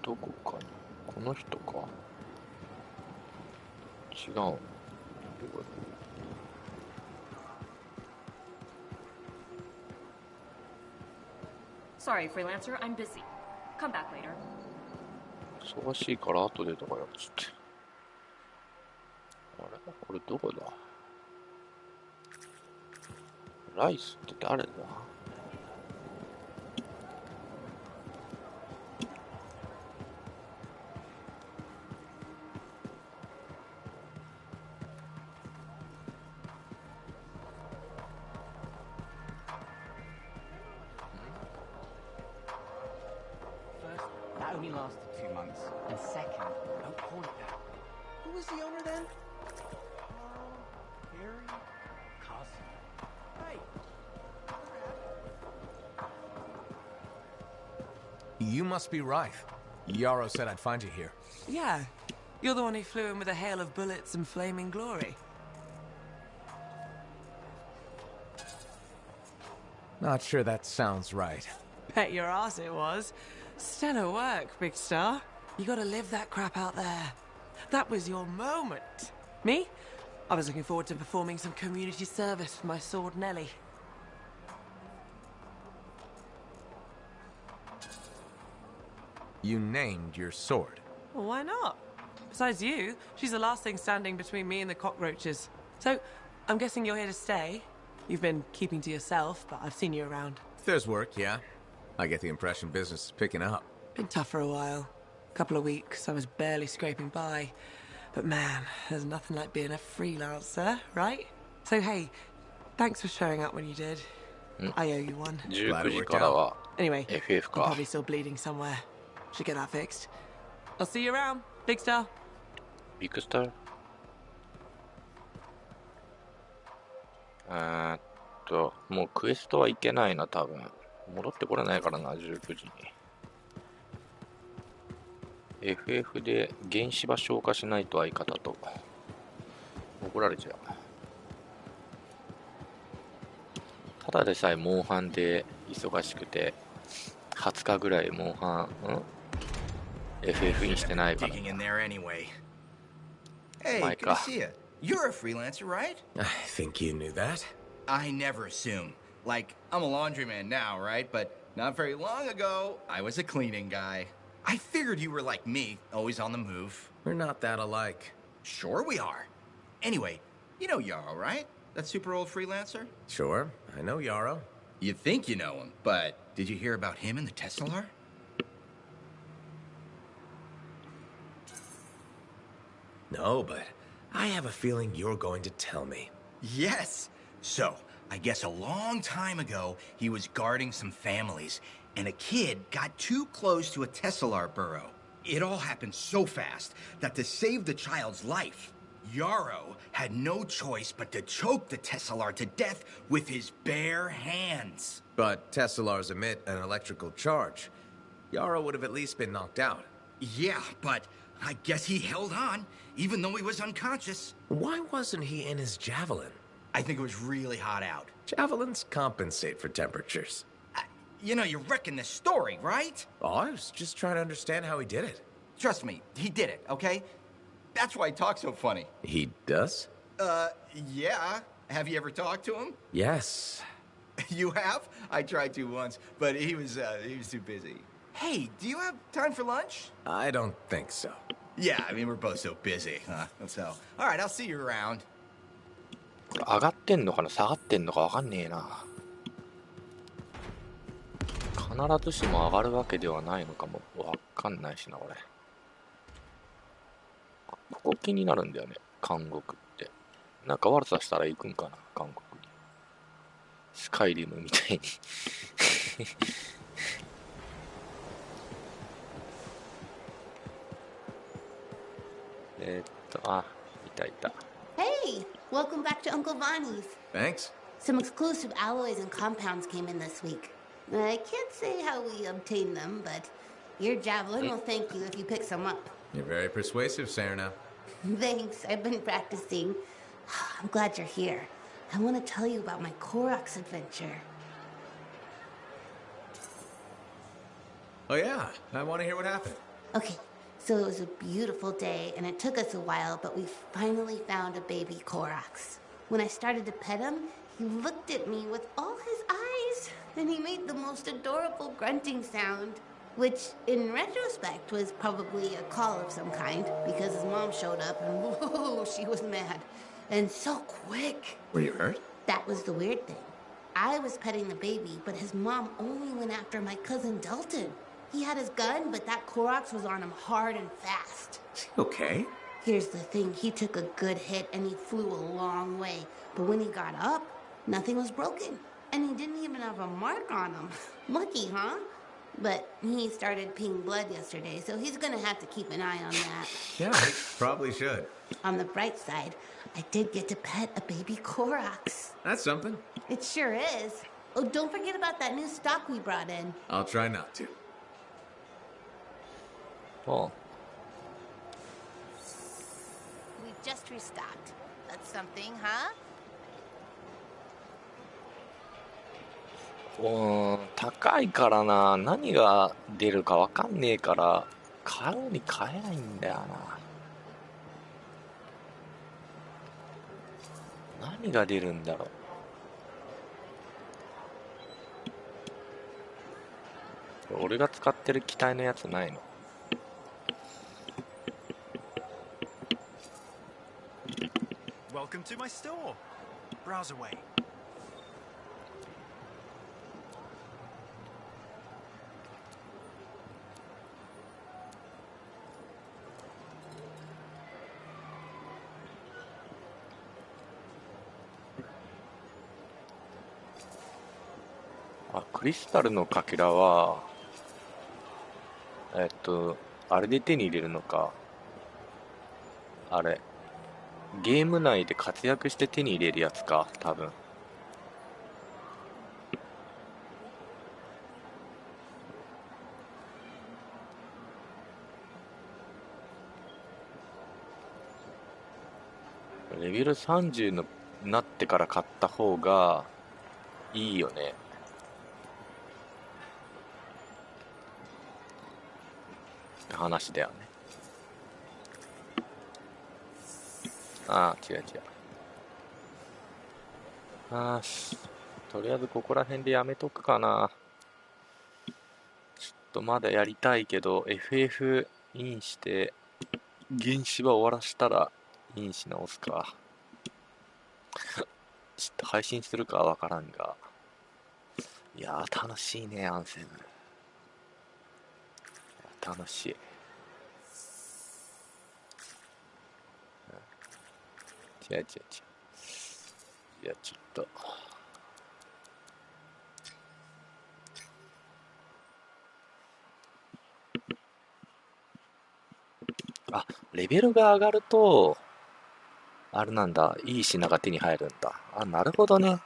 どこかにこの人か。違う。どこだ。Sorry, freelancer. I'm busy. Come back later. 忙しいから後でとかやっつって。あれこれどこだ。ライスって誰だ。That only lasted 2 months. And second, don't call it that. Who was the owner then? Harry? Cousin. Hey! You must be right. Yarrow said I'd find you here. Yeah. You're the one who flew in with a hail of bullets and flaming glory. Not sure that sounds right. Bet your ass it was. Stellar work, big star. You gotta live that crap out there. That was your moment. Me? I was looking forward to performing some community service for my sword Nellie. You named your sword. Well, why not? Besides you, she's the last thing standing between me and the cockroaches. So, I'm guessing you're here to stay. You've been keeping to yourself, but I've seen you around. If there's work, yeah. I get the impression business is picking up. Been tough for a while. Couple of weeks, I was barely scraping by. But man, there's nothing like being a freelancer, right? So hey, thanks for showing up when you did. I owe you one. 19時からは Anyway, FF I'm か。 probably still bleeding somewhere. Should get that fixed. I'll see you around, big star. ビッグスター。もうクエストはいけないな、多分。戻ってこれないからな、19時に。FF で原子場消化しないと相方と。怒られちゃう。ただでさえモンハンで忙しくて、20日ぐらいモンハン、FF にしてないから。 Digging in there anyway. Hey, My good to God. see you. You're a freelancer, right? I think you knew that. I never assume. Like, I'm a laundryman now, right? But not very long ago, I was a cleaning guy. I figured you were like me, always on the move. We're not that alike. Sure we are. Anyway, you know Yarrow, right? That super old freelancer? Sure, I know Yarrow. You think you know him, but did you hear about him and the Tesla? No, but I have a feeling you're going to tell me. Yes. So, I guess a long time ago, he was guarding some families, and a kid got too close to a Tesla burrow. It all happened so fast that to save the child's life, Yarrow had no choice but to choke the Tesla to death with his bare hands. But Teslars emit an electrical charge. Yarrow would have at least been knocked out. Yeah, but I guess he held on, even though he was unconscious. Why wasn't he in his javelin? I think it was really hot out. Javelins compensate for temperatures. You know, you're wrecking this story, right? Oh, I was just trying to understand how he did it. Trust me, he did it, okay? That's why he talks so funny. He does? Yeah. Have you ever talked to him? Yes. You have? I tried to once, but he was too busy. Hey, do you have time for lunch? I don't think so. Yeah, I mean, we're both so busy, huh? So, all right, I'll see you around. これ上がってんのかな、下がってんのかわかんねえな。必ずしも上がるわけではないのかもわかんないしな、これ。ここ気になるんだよね、監獄って。なんか悪さしたら行くんかな、監獄に。スカイリムみたいに。いたいた。Hey, welcome back to Uncle Vonnie's. Thanks. Some exclusive alloys and compounds came in this week. I can't say how we obtained them, but your javelin will thank you if you pick some up. You're very persuasive, Serena. Thanks, I've been practicing. I'm glad you're here. I want to tell you about my Koroks adventure. Oh yeah, I want to hear what happened. Okay, so it was a beautiful day, and it took us a while, but we finally found a baby Korax. When I started to pet him, he looked at me with all his eyes, and he made the most adorable grunting sound, which, in retrospect, was probably a call of some kind, because his mom showed up, and whoa, she was mad. And so quick. Were you hurt? That was the weird thing. I was petting the baby, but his mom only went after my cousin Dalton. He had his gun, but that Korax was on him hard and fast. Okay. Here's the thing, he took a good hit and he flew a long way. But when he got up, nothing was broken. And he didn't even have a mark on him. Lucky, huh? But he started peeing blood yesterday, so he's gonna have to keep an eye on that. Yeah, probably should. On the bright side, I did get to pet a baby Korax. That's something. It sure is. Oh, don't forget about that new stock we brought in. I'll try not to. Oh. We just restocked. That's something, huh? 高いからな。何が出るかわかんねえから買うに買えないんだよな。何が出るんだろう。俺が使ってる機体のやつないの。Welcome to my store. Browse away.あ、クリスタルのかけらは、あれで手に入れるのか。あれ。ゲーム内で活躍して手に入れるやつか、多分。レベル30になってから買った方がいいよね。話だよね。ああ、違う違う。とりあえずここら辺でやめとくかな。ちょっとまだやりたいけど、FF インして、原始は終わらしたら、インし直すか。ちょっと配信するかはわからんが。いやー、楽しいね、アンセム。楽しい。違う。いや、ちょっと。あ、レベルが上がると、あれなんだ、いい品が手に入るんだ。あ、なるほどね。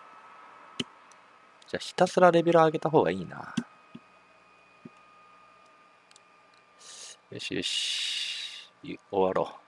じゃあ、ひたすらレベル上げた方がいいな。よしよし。終わろう。